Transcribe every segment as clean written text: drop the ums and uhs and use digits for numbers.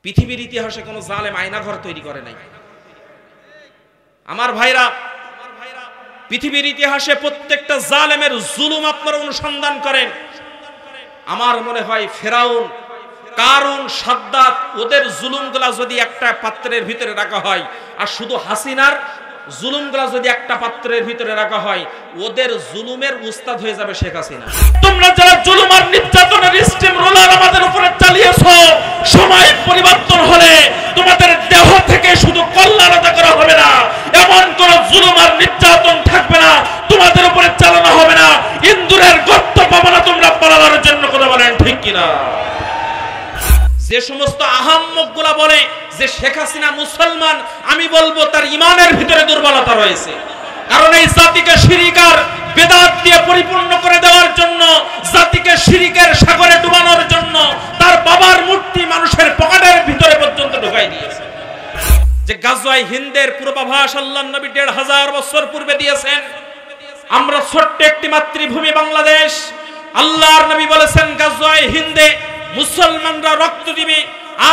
পৃথিবীর ইতিহাসে কোনো জালেম আয়নাঘর তৈরি করে নাই। আমার ভাইরা, পৃথিবীর ইতিহাসে প্রত্যেকটা জালেমের জুলুম আপনারা অনুসন্ধান করেন। আমার মনে হয় ফেরাউন, কারুন, সাদ্দাত, ওদের জুলুমগুলা যদি একটা পাত্রের ভিতরে রাখা হয়, আর শুধু হাসিনার জুলুমগুলা যদি একটা পাত্রের ভিতরে রাখা হয়, ওদের জুলুমের উস্তাদ হয়ে যাবে শেখ হাসিনা। তোমরা যারা জুলুম আর নির্যাতনের স্টিম রোলার আমাদের উপরে চালিয়েছো, সময় পরিবর্তন হলে তোমাদের দেহ থেকে শুধু কল্লা আলাদা করা হবে না, এমন কোন জুলুম আর নির্যাতন থাকবে না, তোমাদের উপরে চালানো হবে না, ইন্দুরের গর্ত পাবে না তোমরা পালানোর জন্য। কথা বলেন ঠিক কিনা? যে সমস্ত আহাম্মকগুলা বলে যে শেখ হাসিনা মুসলমান, আমি বলবো তার ইমানের ভিতরে দুর্বলতা রয়েছে। কারণ এই জাতিকে শিরক আর বেদাত দিয়ে পরিপূর্ণ করে দেওয়ার জন্য, জাতিকে শিরকের সাগরে ডুবানোর জন্য তার বাবার মূর্তি মানুষের পকেটের ভিতরে পর্যন্ত ঢুকাই দিয়েছে। যে গাজওয়ায়ে হিন্দের পূর্বাভাস আল্লাহর নবী ১৫০০ বছর পূর্বে দিয়েছেন, আমরা ছোট্ট একটি মাতৃভূমি বাংলাদেশ, আল্লাহর নবী বলেছেন গাজওয়ায়ে হিন্দে মুসলমানরা রক্ত দিবে,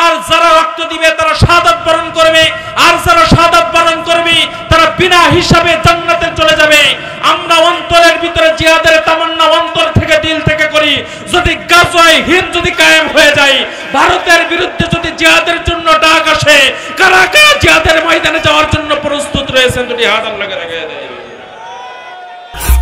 আর যারা রক্ত দিবে তারা শাহাদাত বরণ করবে, আর যারা শাহাদাত বরণ করবে তারা বিনা হিসাবে জান্নাতে চলে যাবে। আমরা অন্তরের ভিতরে জিহাদের তামান্না অন্তর থেকে, দিল থেকে করি। যদি গাজওয়ায়ে হিন্দ যদি কায়েম হয়ে যায়, ভারতের বিরুদ্ধে যদি জিহাদের জন্য ডাক আসে, কারা কারা জিহাদের ময়দানে যাওয়ার জন্য প্রস্তুত রয়েছেন যদি হাত আল্লাহকে দেখায় দেয়,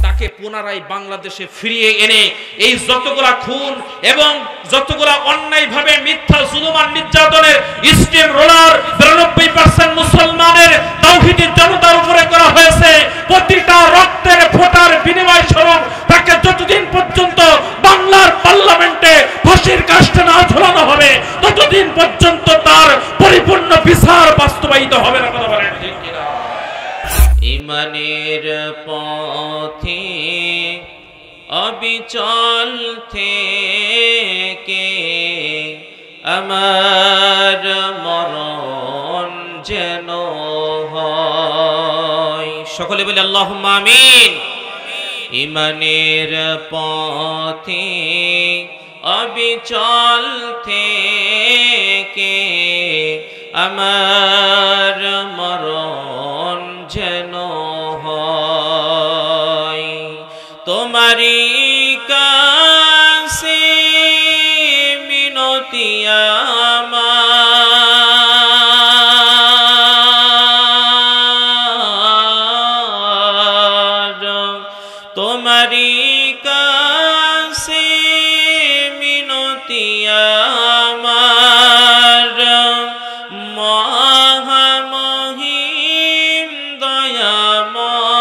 তাকে পুনরায় বাংলাদেশে ফিরিয়ে এনে এই যতগুলা খুন এবং যতগুলা অন্যায় ভাবে মিথ্যা জুলুম আর নির্যাতনের স্টিম রোলার ৯২% মুসলমানের তাওহীদি জনতার উপরে করা হয়েছে, প্রতিটা রক্তের ফোঁটার বিনিময় স্বরূপ তাকে যতদিন পর্যন্ত বাংলার পার্লামেন্টে ফাঁসির কাস্টে না ঝোলানো হবে, ততদিন পর্যন্ত তার পরিপূর্ণ বিচার বাস্তবায়িত হবে না। কথা বলেন ঠিক কিনা? ইমানের পথে অবিচল থেকে আমার মরণ যেন হয়। সকলে বলে আল্লাহুম্মা আমিন। ইমানের পথে অবিচল থেকে আমার মরণ যেন হয়। তোমারই কাছে মিনতি আমার, তোমারই কাছে মিনতি আমার, মহামহিম দয়াময়।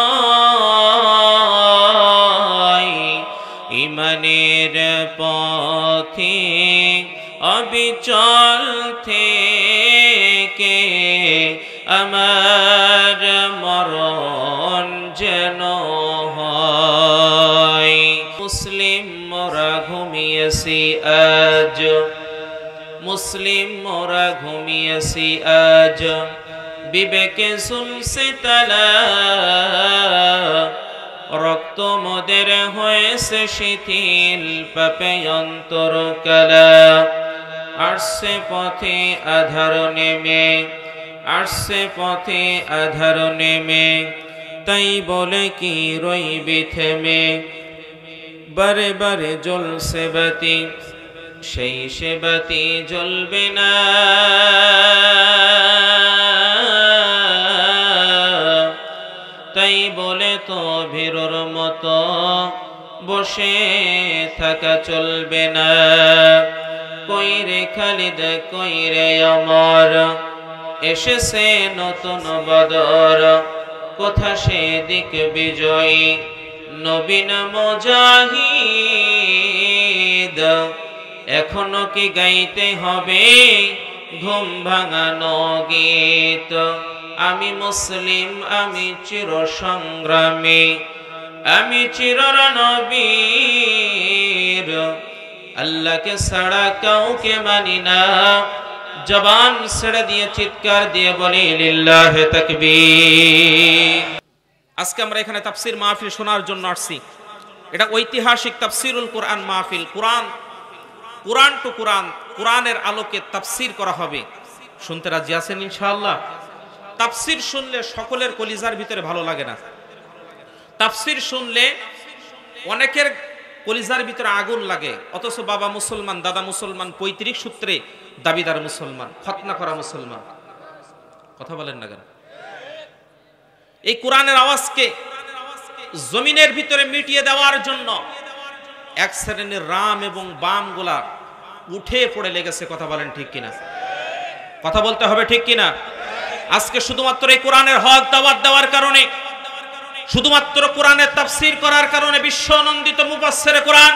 ইমানের পথে অবিচল থেকে আমার মরণ যেন হয়। মুসলিম মোরা ঘুমিয়েছি আজ, মুসলিম মোরা ঘুমিয়েছি আজ, বিবেকে ঝুলছে তালা, রক্ত মোদের হয়েছে শিথিল, পাপে অন্তর কালা। আসছে পথে আধার নেমে, আসছে পথে আধার নেমে, তাই বলে কি রইবি থেমে, বারে বারে জ্বলছে বাতি, সেই সে বাতি জ্বলবে না। তাই বলে তো ভীরুর মতো বসে থাকা চলবে না। কই রে খালিদ, কই রে অমর, এসেছে নতুন বদর, কোথা সে দিক বিজয়ী নবীন মুজাহিদ। এখনো কি গাইতে হবে ঘুম ভাঙানো গীত? আমি মুসলিম, আমি চির সংগ্রামী, আমি চির রণবীর, আল্লাহকে ছাড়া কাউকে মানি না। জবান ছেড়ে দিয়ে চিৎকার দিয়ে বলি লিল্লাহে তাকবীর। আজকে আমরা এখানে তাফসীর মাহফিল শোনার জন্য আসছি। এটা ঐতিহাসিক তাফসীরুল কোরআন মাহফিল। কোরআন কোরআন টু কোরআন, কোরআনের আলোকে তাফসীর করা হবে। শুনতে রাজি আছেন ইনশাআল্লাহ? তাফসীর শুনলে সকলের কলিজার ভিতরে ভালো লাগে না। তাফসীর শুনলে অনেকের কলিজার ভিতরে আগুন লাগে, অথচ বাবা মুসলমান, দাদা মুসলমান, পৈতৃক সূত্রে দাবিদার মুসলমান, খতনা করা মুসলমান। কথা বলেন না কেন? এই কোরআনের আওয়াজকে জমিনের ভিতরে মিটিয়ে দেওয়ার জন্য এক শ্রেণীর রাম এবং বাম গুলা উঠে পড়ে লেগেছে। কথা বলেন ঠিক কিনা? কথা বলতে হবে ঠিক কিনা? আজকে শুধুমাত্র এই কোরআনের হক দাওয়াত দেওয়ার কারণে, শুধুমাত্র কোরআনের তাফসীর করার কারণে বিশ্ব আনন্দিত মুফাসসিরে কোরআন,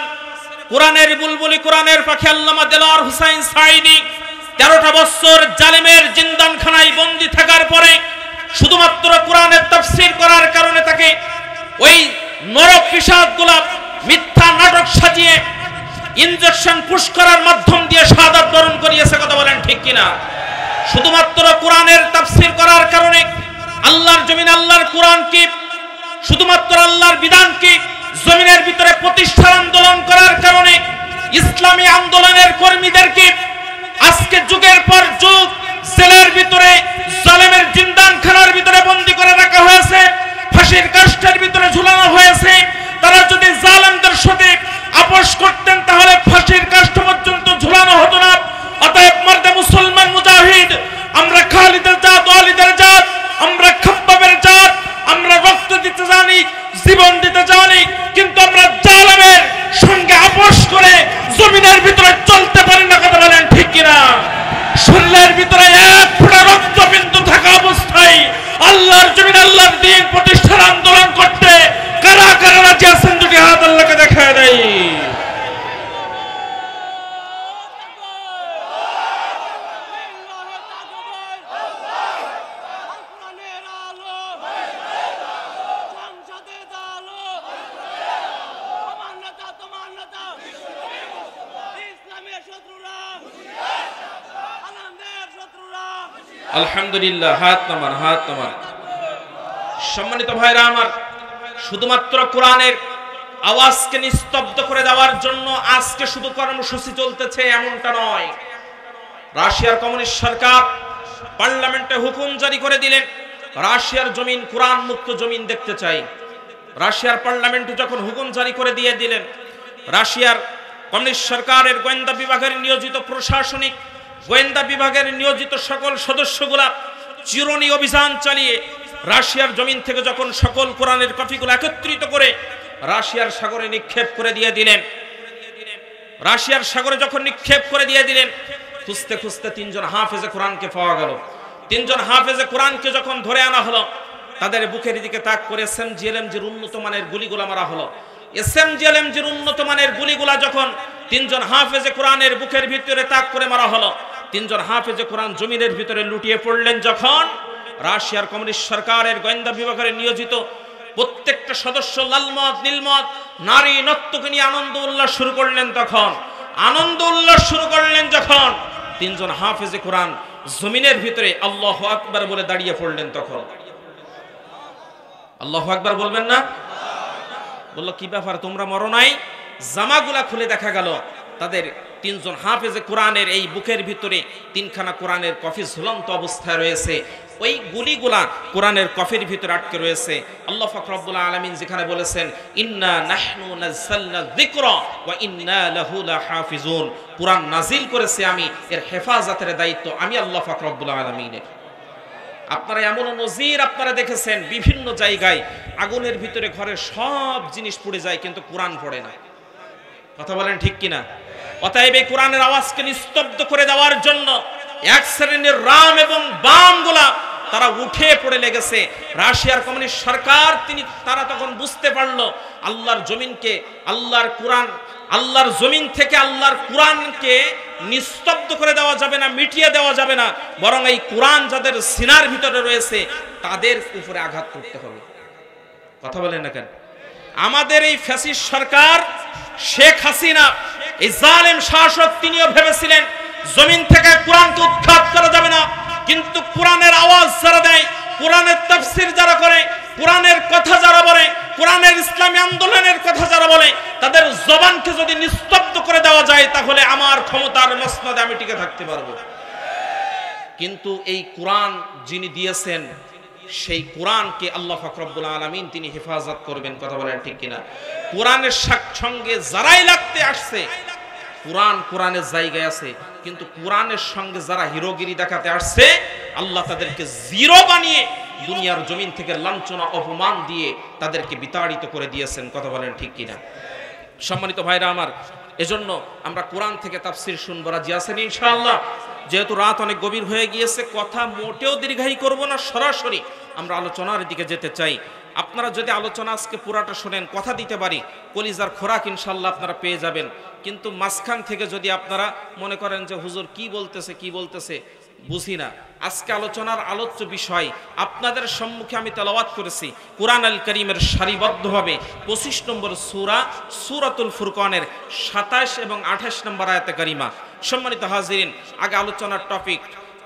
কোরআনের বুলবুলি, কোরআনের পাখি আল্লামা দেলোয়ার হোসাইন সাঈদী 13টা বছর জালেমের জিন্দানখানায় বন্দী থাকার পরে শুধুমাত্র কোরআনের তাফসীর করার কারণে তাকে ওই নরক পিশাচগুলা মিথ্যা নাটক সাজিয়ে ইনজেকশন পুশ করার মাধ্যম দিয়ে শাহাদাত বরণ করিয়েছে। কথা বলেন ঠিক কিনা? শুধুমাত্র কোরআনের তাফসীর করার কারণে আল্লাহর জমিন, আল্লাহর কোরআনকে, শুধুমাত্র আল্লাহর বিধানকে জমিনের ভিতরে প্রতিষ্ঠার আন্দোলন করার কারণে ইসলামী আন্দোলনের কর্মীদেরকে আজকে যুগের পর যুগ জেলের ভিতরে, জালেমের জিন্দানখানার ভিতরে বন্দী করে রাখা হয়েছে, ফাঁসির কাষ্ঠের ভিতরে ঝুলানো হয়েছে। তারা যদি জালেমদের সাথে আপোষ করতেন তাহলে ফাঁসির কাষ্ঠ পর্যন্ত ঝুলানো হতো না। অতএব মর্দে মুসলমান মুজাহিদ, আমরা খালিদের জাত, ওয়ালিদের জাত, আমরা খাব্বাবের জাত, আমরা রক্ত দিতে জানি, জীবন দিতে জানি, কিন্তু আমরা জালেমের সঙ্গে আপোষ করে জমিনের ভিতরে চলতে পারি না। কথা বলেন ঠিক কিনা? শরীরের ভিতরে এক ফোঁটা রক্তবিন্দু থাকা অবস্থায় আল্লাহর জমিন, আল্লাহর দ্বীন প্রতিষ্ঠার আন্দোলন করতে কারা কারা রাজি আছেন? দুটি হাত আল্লাহকে দেখায় দেয়। আলহামদুলিল্লাহ, হাত নামান, হাত নামান। সম্মানিত ভাইরা আমার, শুধুমাত্র কোরআনের আওয়াজকে নিস্তব্ধ করে দেওয়ার জন্য আজকে শুধু কর্মসূচি চলতেছে এমনটা নয়। রাশিয়ার কমিউনিস্ট সরকার পার্লামেন্টে হুকুম জারি করে দিলেন, রাশিয়ার জমিন কোরআন মুক্ত জমিন দেখতে চাই। রাশিয়ার পার্লামেন্টে যখন হুকুম জারি করে দিয়ে দিলেন, রাশিয়ার কমিউনিস্ট সরকারের গোয়েন্দা বিভাগের নিয়োজিত প্রশাসনিক গোয়েন্দা বিভাগের নিয়োজিত সকল সদস্যগুলা চিরুনি অভিযান চালিয়ে রাশিয়ার জমিন থেকে যখন সকল কোরআনের কপিগুলো একত্রিত করে রাশিয়ার সাগরে নিক্ষেপ করে দিয়ে দিলেন, রাশিয়ার সাগরে যখন নিক্ষেপ করে দিয়ে দিলেন, খুঁজতে খুঁজতে 3 জন হাফেজে কোরআনকে পাওয়া গেল। 3 জন হাফেজে কোরআনকে যখন ধরে আনা হলো, তাদের বুকের দিকে তাক করে এসএমজি-এলএমজির উন্নত মানের গুলিগুলা মারা হলো। এসএমজি-এলএমজির উন্নত মানের গুলিগুলা যখন 3 জন হাফেজে কোরআনের বুকের ভিতরে তাক করে মারা হলো, 3 জন হাফেজে কোরআন জমিনের ভিতরে লুটিয়ে পড়লেন। যখন রাশিয়ার কমিউনিস্ট সরকারের গোয়েন্দা বিভাগের নিয়োজিত প্রত্যেকটা সদস্য লালমত, নীলমত, নারী নর্তকী নিয়ে আনন্দ উল্লাস শুরু করলেন, তখন আনন্দ উল্লাস শুরু করলেন যখন 3 জন হাফেজে কোরআন জমিনের ভিতরে আল্লাহু আকবার বলে দাঁড়িয়ে পড়লেন। তখন আল্লাহু আকবার বলবেন না? বলল, কি ব্যাপার, তোমরা মরো নাই? জামাগুলা খুলে দেখা গেল তাদের 3 জন হাফেজে কোরআনের এই বুকের ভিতরে 3খানা কোরআনের কফি ঝুলন্ত অবস্থায় রয়েছে। ওই গুলিগুলা কোরআনের কফির ভিতরে আটকে রয়েছে। আল্লাহ পাক রব্বুল আলামিন যেখানে বলেছেন, ইন্না নাহনু নাযালনা যিকরা ওয়া ইন্না লাহু লাহাফিজুন, কোরআন নাজিল করেছে আমি, এর হেফাজতের দায়িত্ব আমি আল্লাহ পাক রব্বুল আলামিনের। আপনারা এমন নজির আপনারা দেখেছেন, বিভিন্ন জায়গায় আগুনের ভিতরে ঘরের সব জিনিস পুড়ে যায় কিন্তু কোরআন পড়ে না। কথা বলেন ঠিক কিনা? অতএব এই কোরআনের আওয়াজকে নিস্তব্ধ করে দেওয়ার জন্য এক শ্রেণীর রাম এবং বাম গুলা তারা উঠে পড়ে লেগেছে। রাশিয়ার কমিউনিস্ট সরকার তারা তখন বুঝতে পারলো আল্লাহর জমিনকে, আল্লাহর কোরআন, আল্লাহর জমিন থেকে আল্লাহর কোরআনকে নিস্তব্ধ করে দেওয়া যাবে না, মিটিয়ে দেওয়া যাবে না, বরং এই কোরআন যাদের সিনার ভিতরে রয়েছে তাদের উপরে আঘাত করতে হবে। কথা বলেন না কেন? আমাদের এই ফ্যাসিস্ট সরকার শেখ হাসিনা, এই জালেম শাসক, তিনিও ভেবেছিলেন জমিন থেকে কোরআনকে উৎখাত করা যাবে না, কিন্তু কোরআনের আওয়াজ যারা দেয়, কোরআনের তাফসীর যারা করে, কোরআনের কথা যারা বলে, কোরআনের ইসলামী আন্দোলনের কথা যারা বলে, তাদের জবানকে যদি নিস্তব্ধ করে দেওয়া যায় তাহলে আমার মসনদে আমি টিকে থাকতে পারবো। কিন্তু এই কোরআন যিনি দিয়েছেন সেই কোরআনকে আল্লাহ পাক রব্বুল আলামিন তিনি হেফাজত করবেন। কথা বলেন ঠিক কিনা? কোরআনের সঙ্গে যারাই লাগতে আসছে, কোরআন কোরআনের জায়গায় আছে, কিন্তু কোরআনের সঙ্গে যারা হিরোগিরি দেখাতে আসছে আল্লাহ তাদেরকে জিরো বানিয়ে দুনিয়ার জমিন থেকে লাঞ্ছনা অপমান দিয়ে তাদেরকে বিতাড়িত করে দিয়েছেন। কথা বলেন ঠিক কিনা? সম্মানিত ভাইরা আমার, এজন্য আমরা কোরআন থেকে তাফসীর শুনবো, রাজি আছেন ইনশাআল্লাহ? যেহেতু রাত অনেক গভীর হয়ে গিয়েছে, কথা মোটেও দীর্ঘায়ী করব না, সরাসরি আমরা আলোচনার দিকে যেতে চাই। আপনারা যদি আলোচনা আজকে পুরাটা শোনেন, কথা দিতে পারি কলিজার খোরাক ইনশাআল্লাহ আপনারা পেয়ে যাবেন। কিন্তু মাঝখান থেকে যদি আপনারা মনে করেন যে হুজুর কি বলতেছে বুঝি না, আজকে আলোচনার আলোচ্য বিষয় আপনাদের সম্মুখে আমি তেলাওয়াত করেছি কুরআন আল কারীমের সারিবদ্ধভাবে 25 নম্বর সূরা সূরাতুল ফুরকানের 27 এবং 28 নম্বর আয়াতে কারিমা। সম্মানিত হাজিরিন, আগে আলোচনার টপিক,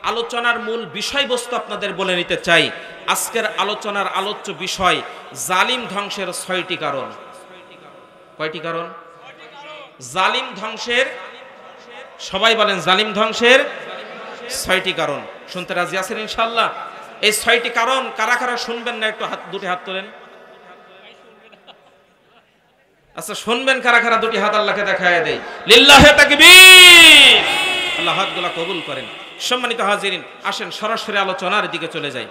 আলোচনার মূল বিষয়বস্তু আপনাদের বলে নিতে চাই। আজকের আলোচনার আলোচ্য বিষয় জালিম ধ্বংসের 6টি কারণ। কয়টি কারণ? জালিম ধ্বংসের, সবাই বলেন জালিম ধ্বংসের 6টি কারণ। শুনতে রাজি আছেন ইনশাআল্লাহ? এই 6টি কারণ কারা কারা শুনবেন না একটু দুটি হাত তোলেন। আচ্ছা, শুনবেন কারা কারা? দুটি হাত আল্লাহকে দেখায় দেই। লিল্লাহি তাকবীর। আল্লাহ হাতগুলো কবুল করেন। সম্মানিত হাজিরিন, আসেন সরাসরি আলোচনার দিকে চলে যাই।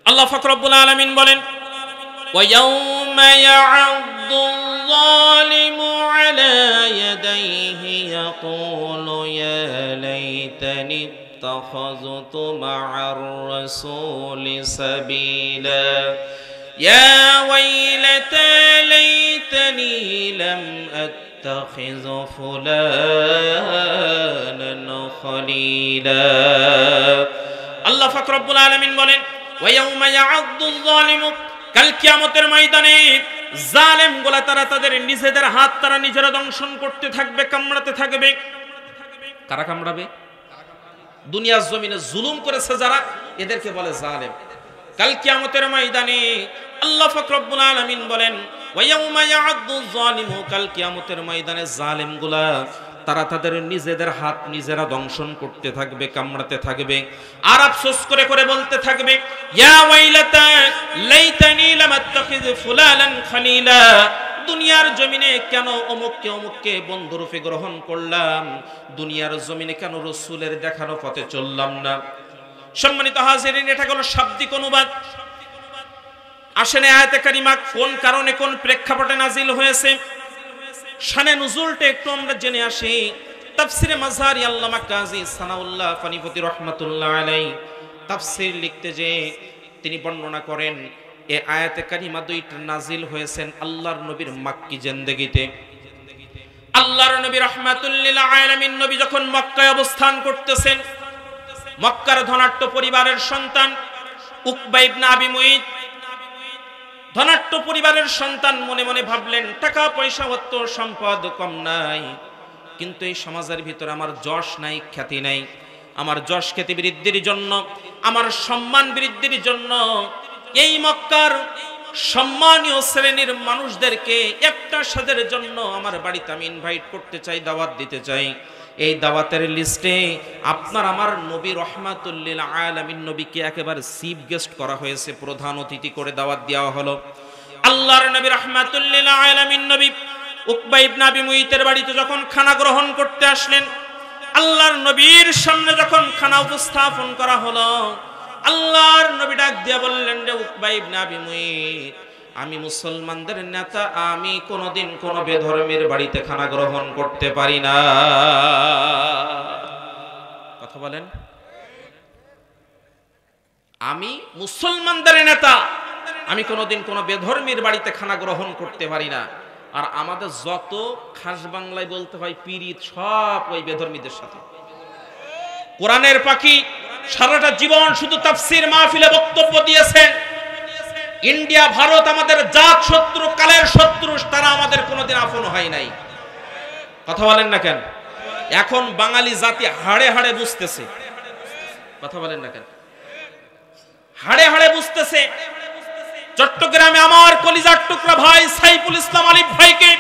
আল্লাহ পাক রব্বুল আলামিন বলেন, ওয়া ইয়াউমা ইয়া'আদ্দুল যালিমু আলা ইয়াদাইহি ইয়াকুলু ইয়া লাইতানি ইত্তাখাযতু মা'আর রাসূলি সাবিলা ইয়া ওয়াইলাতা লাইতানি লাম আত্তাখিয ফুলানান খলিলা। আল্লাহ পাক রব্বুল আলামিন বলেন, ওয়া ইয়াউমা ইয়া'আদ্দুল যালিমু, কাল কিয়ামতের ময়দানে জালেমগুলা তারা তাদের নিজেদের হাত তারা নিজেরা দংশন করতে থাকবে, কামড়াতে থাকবে। কারা কামড়াবে? দুনিয়ার জমিনে জুলুম করেছে যারা, এদেরকে বলে জালেম। কাল কিয়ামতের ময়দানে আল্লাহ পাক রব্বুল আলামিন বলেন, ওয়া ইয়াউমা ইয়া'আদ্দুল যালিমু, কাল কিয়ামতের ময়দানে জালেমগুলা তারা তাদের নিজেদের হাত নিজেরা দংশন করতে থাকবে, কামড়াতে থাকবে, আর আফসোস করে করে বলতে থাকবে, ইয়া ওয়াইলাতা লাইতানি লাম আত্তাখিয ফুলানান খলিলা, দুনিয়ার জমিনে কেন অমুককে বন্ধুরূপে গ্রহণ করলাম, দুনিয়ার জমিনে কেন রাসূলের দেখানো পথে চললাম না। সম্মানিত হাজিরিন, এটা হলো শাব্দিক অনুবাদ। আসেন আয়াতে কারিমা কোন কারণে কোন প্রেক্ষাপটে নাজিল হয়েছে, শানে নুজুলটা একটু আমরা জেনে আসি। তাফসিরে মাযহারি আল্লামা কাজী সানাউল্লাহ ফানিপতি রাহমাতুল্লাহ আলাইহি তাফসির লিখতে যে তিনি বর্ণনা করেন এই আয়াতে কারিমা দুইটা নাজিল হয়েছেন আল্লাহর নবীর মক্কি জিন্দেগিতে। আল্লাহর নবী রাহমাতুল লিল আলামিন নবী যখন মক্কায় অবস্থান করতেছেন, মক্কার ধনাঢ্য পরিবারের সন্তান উকবা ইবনে আবি মুঈত, ধনাঢ্য পরিবারের সন্তান, মনে মনে ভাবলেন টাকা পয়সা অর্থ সম্পদ কম নাই, কিন্তু এই সমাজের ভিতরে আমার যশ নাই, খ্যাতি নাই। আমার যশ খ্যাতি বৃদ্ধির জন্য, আমার সম্মান বৃদ্ধির জন্য এই মক্কার সম্মানীয় শ্রেণীর মানুষদেরকে একটা সাদের জন্য আমার বাড়িতে আমি ইনভাইট করতে চাই, দাওয়াত দিতে চাই। এই দাওয়াতের লিস্টে আপনার আমার নবী রাহমাতুল লিল আলামিন নবীকে একেবারে চিফ গেস্ট করা হয়েছে, প্রধান অতিথি করে দাওয়াত দেওয়া হলো। আল্লাহর নবী রাহমাতুল লিল আলামিন নবী উকবা ইবনে আবি মুঈতের বাড়িতে যখন খানা গ্রহণ করতে আসলেন, আল্লাহর নবীর সামনে যখন খানা উপস্থাপন করা হলো, আল্লাহর নবী ডাক দিয়ে বললেন, যে উকবা ইবনে আবি মুঈত, আমি মুসলমানদের নেতা, আমি কোনোদিন কোন বেধর্মের বাড়িতে খানা গ্রহণ করতে পারি না। কথা বলেন। আমি মুসলমানদের নেতা, আমি কোনোদিন কোন বেধর্মের বাড়িতে খানা গ্রহণ করতে পারি না। আর আমাদের যত খাস বাংলায় বলতে হয় পীড়িত, সব ওই বেধর্মীদের সাথে। কোরআনের পাখি সারাটা জীবন শুধু তাফসীর মাহফিলে বক্তব্য দিয়েছেন। ইন্ডিয়া ভারত আমাদের জাত শত্রু, কালের শত্রু, তারা আমাদের কোনোদিন আপন হয় নাই। কথা বলেন না কেন? এখন বাঙালি জাতি হাড়ে হাড়ে বুঝতেছে। কথা বলেন না কেন? হাড়ে হাড়ে বুঝতেছে। চট্টগ্রামে আমার কলিজার টুকরা ভাই সাইফুল ইসলাম আলিফ ভাইকে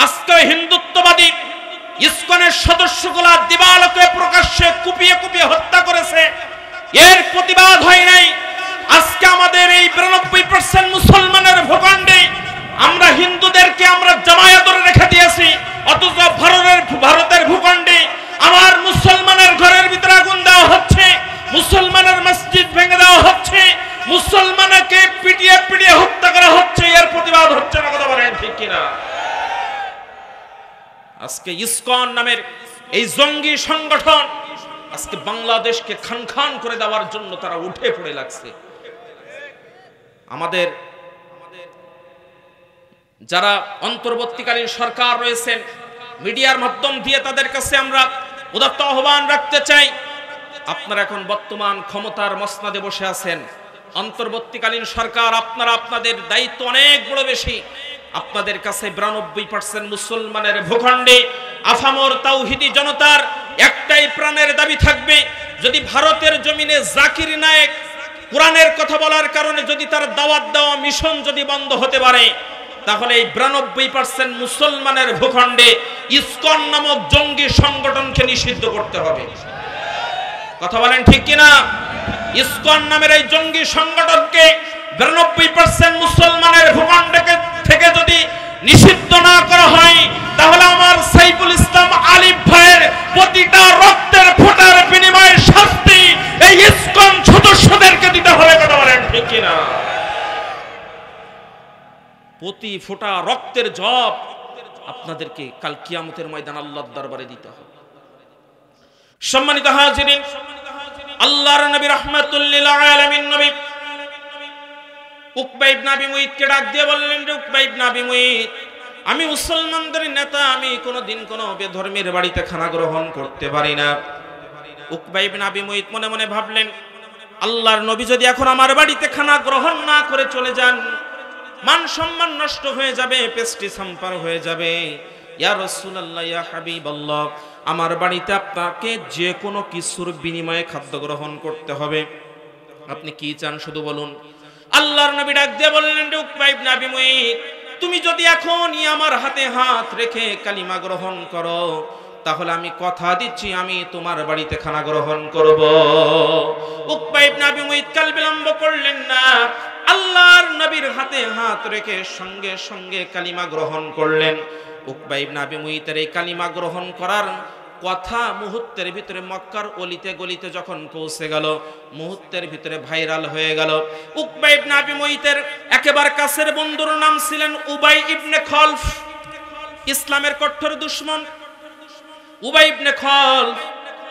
আজকে হিন্দুত্ববাদী ইসকনের সদস্যগুলা দিবালোকে প্রকাশ্যে কুপিয়ে কুপিয়ে হত্যা করেছে, এর প্রতিবাদ হয় নাই। আজকে আমাদের এই 92% মুসলমানের ভূখণ্ডে আমরা হিন্দুদেরকে আমরা জামায়া ধরে রেখে দিয়েছি, অথচ ভারতের ভূখণ্ডে আমার মুসলমানের ঘরের ভিতরে আগুন দেওয়া হচ্ছে, মুসলমানের মসজিদ ভেঙে দেওয়া হচ্ছে, মুসলমানকে পিটিয়ে পিটিয়ে হত্যা করা হচ্ছে, এর প্রতিবাদ হচ্ছে না। কথা বলেন ঠিক কিনা? আজকে ইসকন নামের এই জঙ্গি সংগঠন আজকে বাংলাদেশকে খান খান করে দেওয়ার জন্য তারা উঠে পড়ে লাগছে। আমাদের যারা অন্তর্বর্তীকালীন সরকার রয়েছেন, মিডিয়ার মাধ্যম দিয়ে তাদের কাছে আমরা উদাত্ত আহ্বান রাখতে চাই, আপনারা এখন বর্তমান ক্ষমতার মসনদে বসে আছেন। অন্তর্বর্তীকালীন সরকার আপনারা আপনাদের দায়িত্ব অনেক বড় বেশি। আপনাদের কাছে 92% মুসলমানের ভূখণ্ডে আফামর তাওহিদি জনতার একটাই প্রাণের দাবি থাকবে, যদি ভারতের জমিনে জাকির নায়েক কোরআনের কথা বলার কারণে যদি তার দাওয়াত দেওয়া মিশন যদি বন্ধ হতে পারে, তাহলে এই 92% মুসলমানের ভূখণ্ডে ইসকন নামক জঙ্গি সংগঠনকে নিষিদ্ধ করতে হবে। কথা বলেন ঠিক কিনা? ইসকন নামের এই জঙ্গি সংগঠনকে 92% মুসলমানের ভূখণ্ড থেকে যদি নিষিদ্ধ না করা হয়, তাহলে আমার সাইফুল ইসলাম আলিফ ভাইয়ের প্রতিটা রক্তের ফোঁটার বিনিময়ে শাস্তি এই ইসকন সদস্যদেরকে দিতে হবে। কথা বলেন ঠিক কিনা? প্রতি ফোঁটা রক্তের জবাব আপনাদেরকে কাল কিয়ামতের ময়দান আল্লাহর দরবারে দিতে হবে। সম্মানিত হাজিরিন, আল্লাহর নবী রাহমাতুল লিল আলামিন নবী উকবা ইবনে আবি মুইতকে ডাক দিয়ে বললেন, যে উকবা ইবনে আবি মুইত, আমি মুসলমানদের নেতা, আমি কোনোদিন কোনো বেধর্মীর বাড়িতে খানা গ্রহণ করতে পারি না। উকবা ইবনে আবি মুইত মনে মনে ভাবলেন, আল্লাহর নবী যদি এখন আমার বাড়িতে খানা গ্রহণ না করে চলে যান, মান সম্মান নষ্ট হয়ে যাবে, পেস্টি সাম্পার হয়ে যাবে। ইয়া রাসূলুল্লাহ, ইয়া হাবিবাল্লাহ, আমার বাড়িতে আপনাকে যে কোনো কিছুর বিনিময়ে খাদ্য গ্রহণ করতে হবে, আপনি কি চান শুধু বলুন। আল্লাহর নবী ডাক দিয়ে বললেন, উকবা ইবনে আবি মুইত, তুমি যদি এখনই আমার হাতে হাত রেখে কালিমা গ্রহণ করো, তাহলে আমি কথা দিচ্ছি আমি তোমার বাড়িতে খানা গ্রহণ করব। উকবা ইবনে আবি মুইত কাল বিলম্ব করলেন না, আল্লাহর নবীর হাতে হাত রেখে সঙ্গে সঙ্গে কালিমা গ্রহণ করলেন। উকবা ইবনে আবি মুইতের এই কালিমা গ্রহণ করার কথা মুহূর্তের ভিতরে মক্কার অলিতে গলিতে যখন পৌঁছে গেল, মুহূর্তের ভিতরে ভাইরাল হয়ে গেল। উকবা ইবনে আবি মুইতের একেবারে কাছের বন্ধুর নাম ছিলেন উবাই ইবনে খলফ, ইসলামের কঠোর দুশমন উবাই ইবনে খলফ।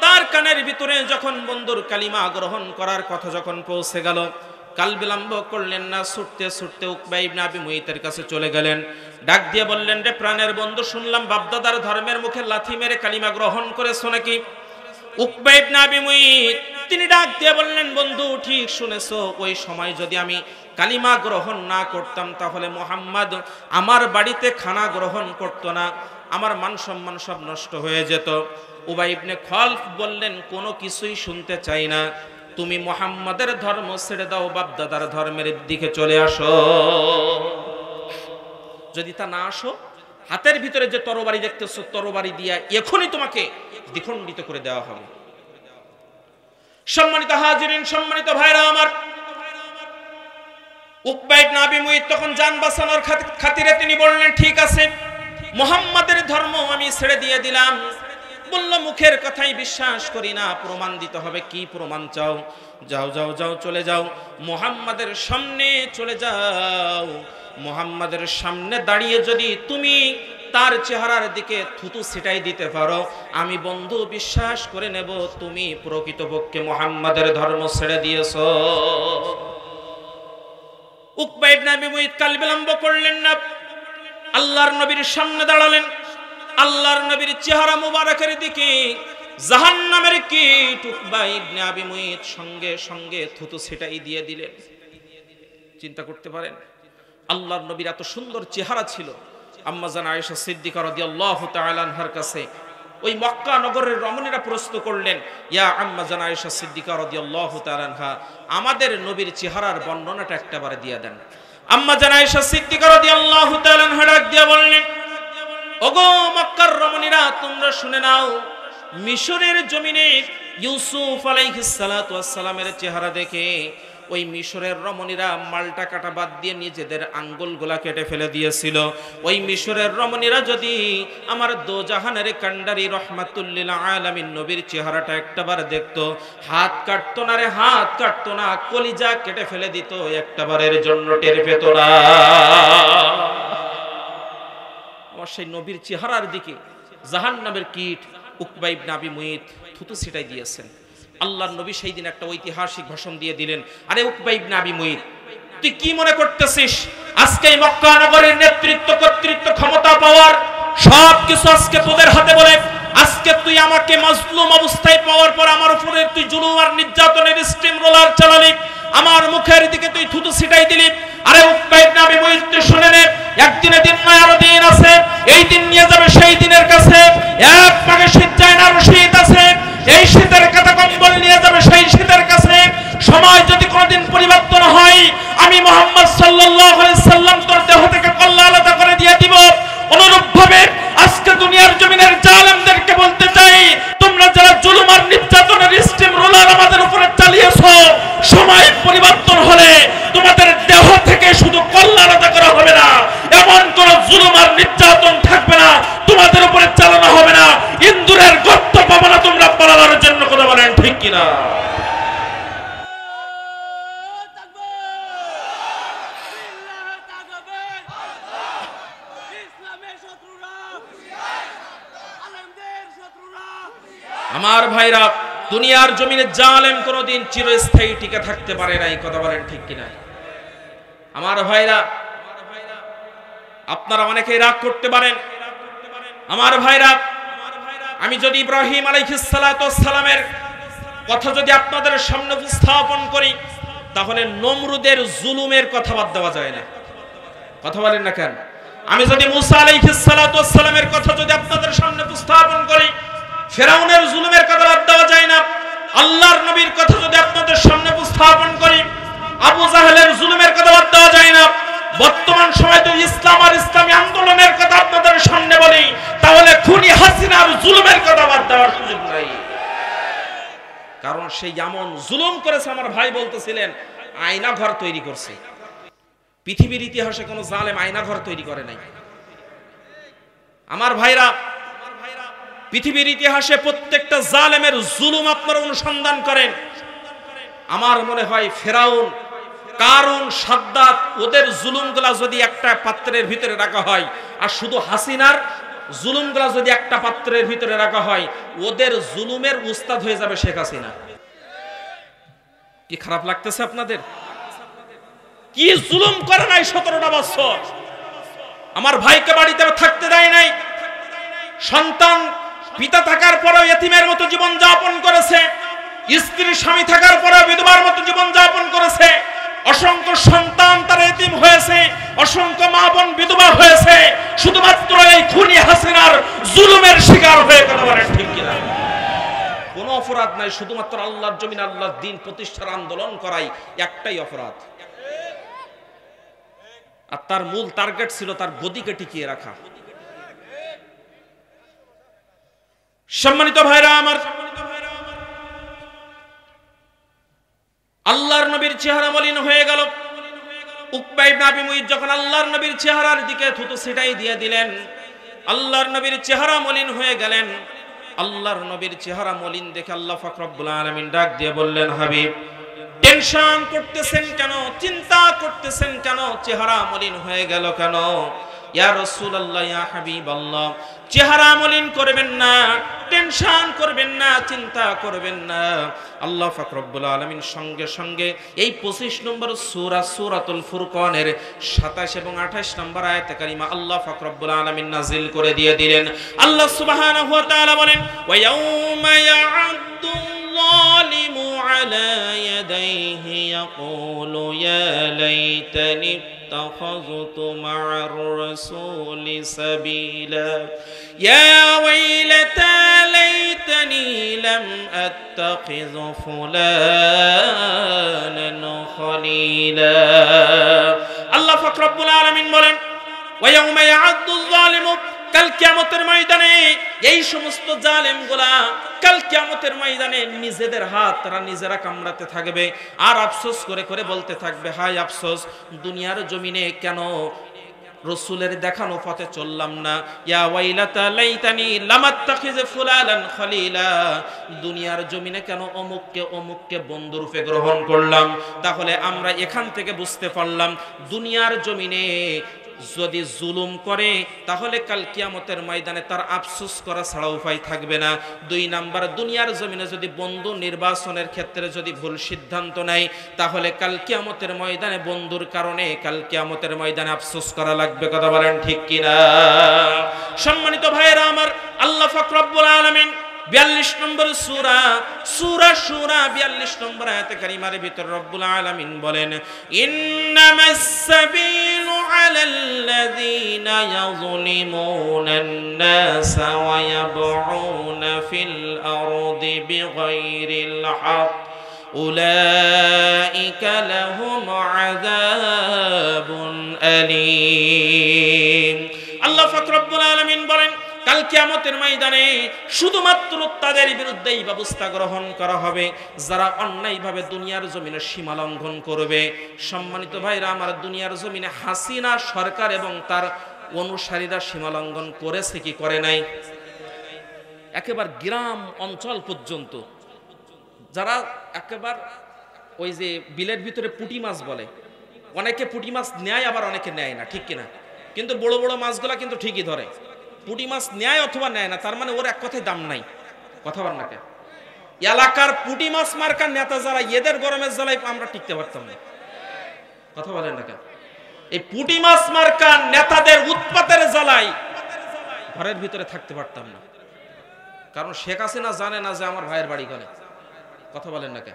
তার কানের ভিতরে যখন বন্ধুর কালিমা গ্রহণ করার কথা যখন পৌঁছে গেল, কাল বিলম্ব করলেন না, ছুটতে ছুটতে উকবা ইবনে আবি মুইতের কাছে চলে গেলেন। ডাক দিয়ে বললেন, রে প্রাণের বন্ধু, শুনলাম বাপদাদার ধর্মের মুখে লাথি মেরে কালিমা গ্রহণ করেছো নাকি? উকবা ইবনে আবি মুইত তিনি ডাক দিয়ে বললেন, বন্ধু ঠিক শুনেছো, ওই সময় যদি আমি কালিমা গ্রহণ না করতাম, তাহলে মুহাম্মদ আমার বাড়িতে খানা গ্রহণ করত না, আমার মান সম্মান সব নষ্ট হয়ে যেত। উবাই ইবনে খলফ বললেন, কোনো কিছুই শুনতে চাই না, তুমি মুহাম্মাদের ধর্ম ছেড়ে দাও, বাপদাদার ধর্মের দিকে চলে আসো। যদি তা না আসো, হাতের ভিতরে যে তরবারি দেখতেছো, তরবারি দিয়া এখনই তোমাকে দ্বিখণ্ডিত করে দেওয়া হবে। সম্মানিত হাজিরিন, সম্মানিত ভাইরা আমার, উকবা ইবনে আবি মুইত তখন জান বাঁচানোর খাতিরে তিনি বললেন, ঠিক আছে, মুহাম্মাদের ধর্ম আমি ছেড়ে দিয়ে দিলাম। বলল, মুখের কথাই বিশ্বাস করি না, প্রমাণ দিতে হবে। কি প্রমাণ চাও? যাও যাও যাও, চলে যাও, মুহাম্মাদের সামনে চলে যাও। মুহাম্মাদের সামনে দাঁড়িয়ে যদি তুমি তার চেহারার দিকে থুতু ছিটাই দিতে পারো, আমি বন্ধু বিশ্বাস করে নেব তুমি প্রকৃতপক্ষে মুহাম্মাদের ধর্ম ছেড়ে দিয়েছো। উকবা ইবনে আবি মুইত কাল বিলম্ব করলেন না, আল্লাহর নবীর সামনে দাঁড়ালেন। আল্লাহর নবীর চেহারা মুবারকের দিকে জাহান্নামের কীট উকবা ইবনে আবি মুইত সঙ্গে সঙ্গে থুতু ছিটাই দিয়ে দিলেন। চিন্তা করতে পারেন, আল্লাহর নবীর এত সুন্দর চেহারা ছিল। আম্মা জান আয়েশা সিদ্দিকা রাদিয়াল্লাহু তাআলা আনহার কাছে ওই মক্কা নগরের রমণীরা প্রশ্ন করলেন, ইয়া আম্মা জান আয়েশা সিদ্দিকা রাদিয়াল্লাহু তাআলা আনহা, আমাদের নবীর চেহারার বর্ণনাটা একটাবারে দিয়ে দেন। আম্মা জান আয়েশা সিদ্দিকা রাদিয়াল্লাহু তাআলা আনহা ডাক দিয়ে বললেন, ওগো মক্কার রমণীরা তোমরা শুনে নাও, মিশরের জমিনে ইউসুফ আলাইহিস সালাতু ওয়াস সালামের চেহারা দেখে ওই মিশরের রমণীরা মালটা কাটা বাদ দিয়ে নিজেদের আঙ্গুলগুলা কেটে ফেলে দিয়েছিল। ওই মিশরের রমণীরা যদি আমার দোজাহানের কান্ডারি রহমাতুল লিল আলামিন নবীর চেহারাটা একটাবার দেখতো, হাত কাটতো না রে, হাত কাটতো না, কলিজা কেটে ফেলে দিত, একটাবারের জন্য টের পেত না। আমার সেই নবীর চেহারার দিকে জাহান্নামের কীট উকবা ইবনে আবি মুইত থুতু ছিটাই দিয়েছেন। আল্লাহর নবী সেই দিন একটা ঐতিহাসিক ভাষণ দিয়ে দিলেন, আরে উকবা ইবনে আবি মুইত, তুই কি মনে করতেছিস আজকে এই মক্কা নগরের নেতৃত্ব, কর্তৃত্ব, ক্ষমতা পাওয়ার সব কিছু আজকে তোদের হাতে বলে আজকে তুই আমাকে মাজলুম অবস্থায় পাওয়ার পর আমার উপরে তুই জুলুম আর নির্যাতনের স্টিম রোলার চালালি, আমার মুখের দিকে তুই থুতু ছিটাই দিলি। আরে উকবা ইবনে আবি মুইত, তুই শুনে নে, একদিনে দিন নয় আরো দিন আছে, এই দিন নিয়ে যাবে সেই দিনের কাছে, এক পাকে শীত যায় না আরো শীত আছে, এই শীতের কথা কম্বল নিয়ে যাবে সেই শীতের কাছে। সময় যদি কোনোদিন পরিবর্তন হয়, আমি মুহাম্মদ সাল্লাল্লাহু আলাইহি সাল্লাম তোর দেহ থেকে কল্লা আলাদা করে দিয়ে দিব। অনুরূপ ভাবে আজকে দুনিয়ার জমিনের জালেমদেরকে বলতে চাই, তোমরা যারা জুলুম আর নির্যাতনের স্টিম রোলার আমাদের উপরে চালিয়েছো, সময় পরিবর্তন হলে তোমাদের দেহ থেকে শুধু কল্লা আলাদা করা হবে না, এমন কোন জুলুম আর নির্যাতন থাকবে না, তোমাদের উপরে চালানো হবে না, ইন্দুরের গর্ত পাবে না তোমরা পালানোর জন্য। কথা বলেন ঠিক কিনা? আমার ভাইরা, দুনিয়ার জমিনে জালেম কোনদিন চিরস্থায়ী টিকে থাকতে পারে নাই। কথা বলেন ঠিক কিনা? আমার ভাইরা, আপনারা অনেকেই রাগ করতে পারেন। আমার ভাইরা, আমি যদি ইব্রাহিম আলাইহিস সালাতু ওয়াস সালামের কথা যদি আপনাদের সামনে উপস্থাপন করি, তাহলে নমরুদের জুলুমের কথা বাদ দেওয়া যায় না। কথা বলেন না কেন? আমি যদি মুসা আলাইহিস সালাতু ওয়াস সালামের কথা যদি আপনাদের সামনে উপস্থাপন করি, ফেরাউনের জুলুমের কথা বাদ দেওয়া যায় না। আল্লাহর নবীর কথা যদি আপনাদের সামনে উপস্থাপন করি, আবু জাহেলের জুলুমের কথা বাদ দেওয়া যায় না। বর্তমান সময়ে তো ইসলাম আর ইসলামী আন্দোলনের কথা আপনাদের সামনে বলি, তাহলে খুনি হাসিনার জুলুমের কথা বাদ দেওয়ার সুযোগ নাই। কারণ সেই এমন জুলুম করেছে, আমার ভাই বলতেছিলেন আয়না ঘর তৈরি করছে। পৃথিবীর ইতিহাসে কোনো জালেম আয়না ঘর তৈরি করে নাই। আমার ভাইরা, পৃথিবীর ইতিহাসে প্রত্যেকটা জালেমের জুলুম আপনারা অনুসন্ধান করেন, আমার মনে হয় ফেরাউন, কারুন, সাদ্দাত, ওদের জুলুমগুলা যদি একটা পাত্রের ভিতরে রাখা হয়, আর শুধু হাসিনার জুলুমগুলা যদি একটা পাত্রের ভিতরে রাখা হয়, ওদের জুলুমের উস্তাদ হয়ে যাবে শেখ হাসিনা। কি খারাপ লাগতেছে আপনাদের? কি জুলুম করে নাই 17টা বছর? আমার ভাইকে বাড়িতে থাকতে দেয় নাই, সন্তান পিতা থাকার পরেও এতিমের মতো জীবন যাপন করেছে, স্ত্রী স্বামী থাকার পরেও বিধবার মতো জীবন যাপন করেছে, অসংখ্য সন্তান তার এতিম হয়েছে, অসংখ্য মা বোন বিধবা হয়েছে, শুধুমাত্র এই খুনি হাসিনার জুলুমের শিকার হয়ে। কথা বলেন ঠিক কিনা? কোনো অপরাধ নাই, শুধুমাত্র আল্লাহর জমিন, আল্লাহর দ্বীন প্রতিষ্ঠার আন্দোলন করাই একটাই অপরাধ, আর তার মূল টার্গেট ছিল তার গদিকে টিকিয়ে রাখা। সম্মানিত ভাইরা আমার, আল্লাহর নবীর চেহারা মলিন হয়ে গেল। উকবা ইবনে আবি মুইত যখন আল্লাহর নবীর চেহারার দিকে থুতু ছিটাই দিয়ে দিলেন, আল্লাহর নবীর চেহারা মলিন হয়ে গেলেন। আল্লাহর নবীর চেহারা মলিন দেখে আল্লাহ পাক রব্বুল আলামিন ডাক দিয়ে বললেন, হাবিব, টেনশন করতেছেন কেন? চিন্তা করতেছেন কেন? চেহারা মলিন হয়ে গেল কেন? ইয়া রাসূলুল্লাহ, ইয়া হাবিবাল্লাহ, চেহারা মলিন করবেন না, টেনশন করবেন না, চিন্তা করবেন না। আল্লাহ পাক রব্বুল আলামিন সঙ্গে সঙ্গে এই 25 নম্বর সূরা সূরাতুল ফুরকানের 27 এবং 28 নম্বর আয়াতে কারিমা আল্লাহ পাক রব্বুল আলামিন নাজিল করে দিয়ে দিলেন। আল্লাহ সুবহানাহু ওয়া তাআলা বলেন, ওয়া ইয়াউমা ইয়া'আদ্দু যালিমু আলা ইয়াদাইহি ইয়াকুলু ইয়া লাইতানি اتخذت مع الرسول سبيلا يا ويلتى ليتني لم أتخذ فلانا خليلا الله পাক রব্বুল আলামিন বলেন, ويوم يعض الظالم কাল কিয়ামতের ময়দানে এই সমস্ত জালেমগুলা কাল কিয়ামতের ময়দানে নিজেদের হাত তারা নিজেরা কামড়াতে থাকবে আর আফসোস করে করে বলতে থাকবে, হায় আফসোস, দুনিয়ার জমিনে কেন রাসূলের দেখানো পথে চললাম না। ইয়া ওয়াইলাতা লাইতানি লামাত্তাখিজ ফুলালান খলিলা, দুনিয়ার জমিনে কেন অমুককে বন্ধুরূপে গ্রহণ করলাম। তাহলে আমরা এখান থেকে বুঝতে পারলাম দুনিয়ার জমিনে যদি জুলুম করে তাহলে কাল কিয়ামতের ময়দানে তার আফসোস করা ছাড়া উপায় থাকবে না। 2 নাম্বার, দুনিয়ার জমিনে যদি বন্ধু নির্বাচনের ক্ষেত্রে যদি ভুল সিদ্ধান্ত নেয় তাহলে কাল কিয়ামতের ময়দানে বন্ধুর কারণে কাল কিয়ামতের ময়দানে আফসোস করা লাগবে। কথা বলেন ঠিক কিনা? সম্মানিত ভাইয়েরা আমার, আল্লাহ পাক রব্বুল আলামিন 42 নম্বর সূরা সূরা 42 নম্বর আয়াতে কারিমার ভিতর রব্বুল আলামিন বলেন, ইন্নামাস সাবিলু আলাল্লাযীনা ইয়াযলিমুনান নাসা ওয়া ইয়াবউনা ফিল আরদি বিগাইরিল হক উলাইকা লাহুম আযাবুন আলীম। আল্লাহ পাক রব্বুল আলামিন বলেন, কাল কিয়ামতের ময়দানে শুধুমাত্র তাদের বিরুদ্ধেই ব্যবস্থা গ্রহণ করা হবে যারা অন্যায়ভাবে দুনিয়ার জমিনে সীমা লঙ্ঘন করবে। সম্মানিত ভাইরা আমার, দুনিয়ার জমিনে হাসিনা সরকার এবং তার অনুসারীরা সীমা লঙ্ঘন করেছে কি করে নাই? একেবারে গ্রাম অঞ্চল পর্যন্ত যারা একেবারে ওই যে বিলের ভিতরে পুঁটি মাছ বলে, অনেকে পুঁটি মাছ নেয় আবার অনেকে নেয় না, ঠিক কিনা? কিন্তু বড় বড় মাছগুলা কিন্তু ঠিকই ধরে। পুঁটি মাছ নেয় অথবা নেয় না, তার মানে ওর এক কথায় দাম নাই। কথা বল না কে? এলাকার পুঁটি মাছ মার্কার নেতা যারা, এদের গরমের জ্বালায় আমরা টিকতে পারতাম না। কথা বলেন না কে? এই পুঁটি মাছ মার্কার নেতাদের উৎপাতের জ্বালায় ঘরের ভিতরে থাকতে পারতাম না। কারণ শেখ হাসিনা জানে না যে আমার ভাইয়ের বাড়ি কোনে। কথা বলেন না কে?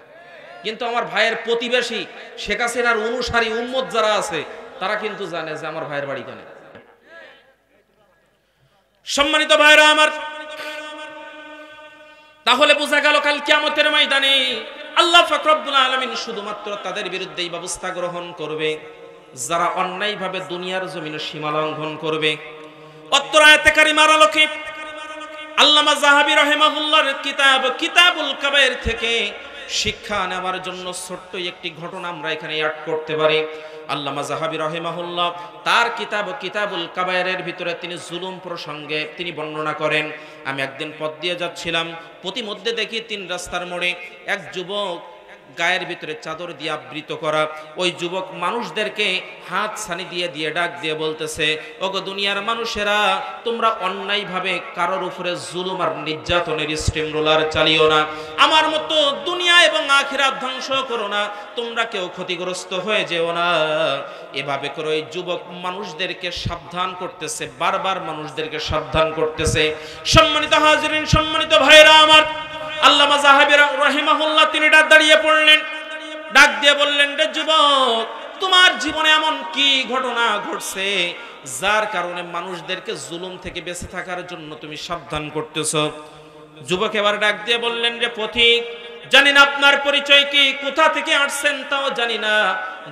কিন্তু আমার ভাইয়ের প্রতিবেশী শেখ হাসিনার অনুসারী উম্মত যারা আছে তারা কিন্তু জানে যে আমার ভাইয়ের বাড়ি কোনে। সম্মানিত ভাইরা আমার, তাহলে বোঝা গেল কাল কিয়ামতের ময়দানে আল্লাহ পাক রব্বুল আলামিন শুধুমাত্র তাদের বিরুদ্ধেই ব্যবস্থা গ্রহণ করবে যারা অন্যায়ভাবে দুনিয়ার জমিনে সীমা লঙ্ঘন করবে। অত্র আয়াতে কারিমার আলোকে আল্লামা যাহাবী রাহিমাহুল্লাহর কিতাবুল কাবায়ের থেকে শিক্ষা নেওয়ার জন্য ছোট্ট একটি ঘটনা আমরা এখানে অ্যাড করতে পারি। আল্লামা যাহাবী রাহিমাহুল্লাহ তার কিতাবুল কাবায়েরের ভিতরে তিনি জুলুম প্রসঙ্গে তিনি বর্ণনা করেন। আমি একদিন পথ দিয়ে যাচ্ছিলাম, প্রতিমধ্যে দেখি 3 রাস্তার মোড়ে এক যুবক গায়ের ভিতরে চাদর দিয়ে আবৃত করা, ওই যুবক মানুষদেরকে হাত ছানি দিয়ে দিয়ে ডাক দিয়ে বলতেছে, ওগো দুনিয়ার মানুষেরা, তোমরা অন্যায়ভাবে কারোর উপরে জুলুম আর নির্যাতনের স্টিম রোলার চালিও না, আমার মতো দুনিয়া এবং আখিরাত ধ্বংস করো না, তোমরা কেউ ক্ষতিগ্রস্ত হয়ে যেও না। এভাবে করে ওই যুবক মানুষদেরকে সাবধান করতেছে, বারবার মানুষদেরকে সাবধান করতেছে। সম্মানিত হাজিরিন, সম্মানিত ভাইরা আমার, আল্লামা যাহাবী রাহিমাহুল্লাহ তিনি দাঁড়িয়ে পড়লেন, ডাক দিয়ে বললেন, রে যুবক, তোমার জীবনে এমন কি ঘটনা ঘটছে যার কারণে মানুষদেরকে জুলুম থেকে বেঁচে থাকার জন্য তুমি সাবধান করতেছো? যুবক এবার ডাক দিয়ে বললেন, রে পথিক, জানি না আপনার পরিচয় কি, কোথা থেকে আসছেন তাও জানি না,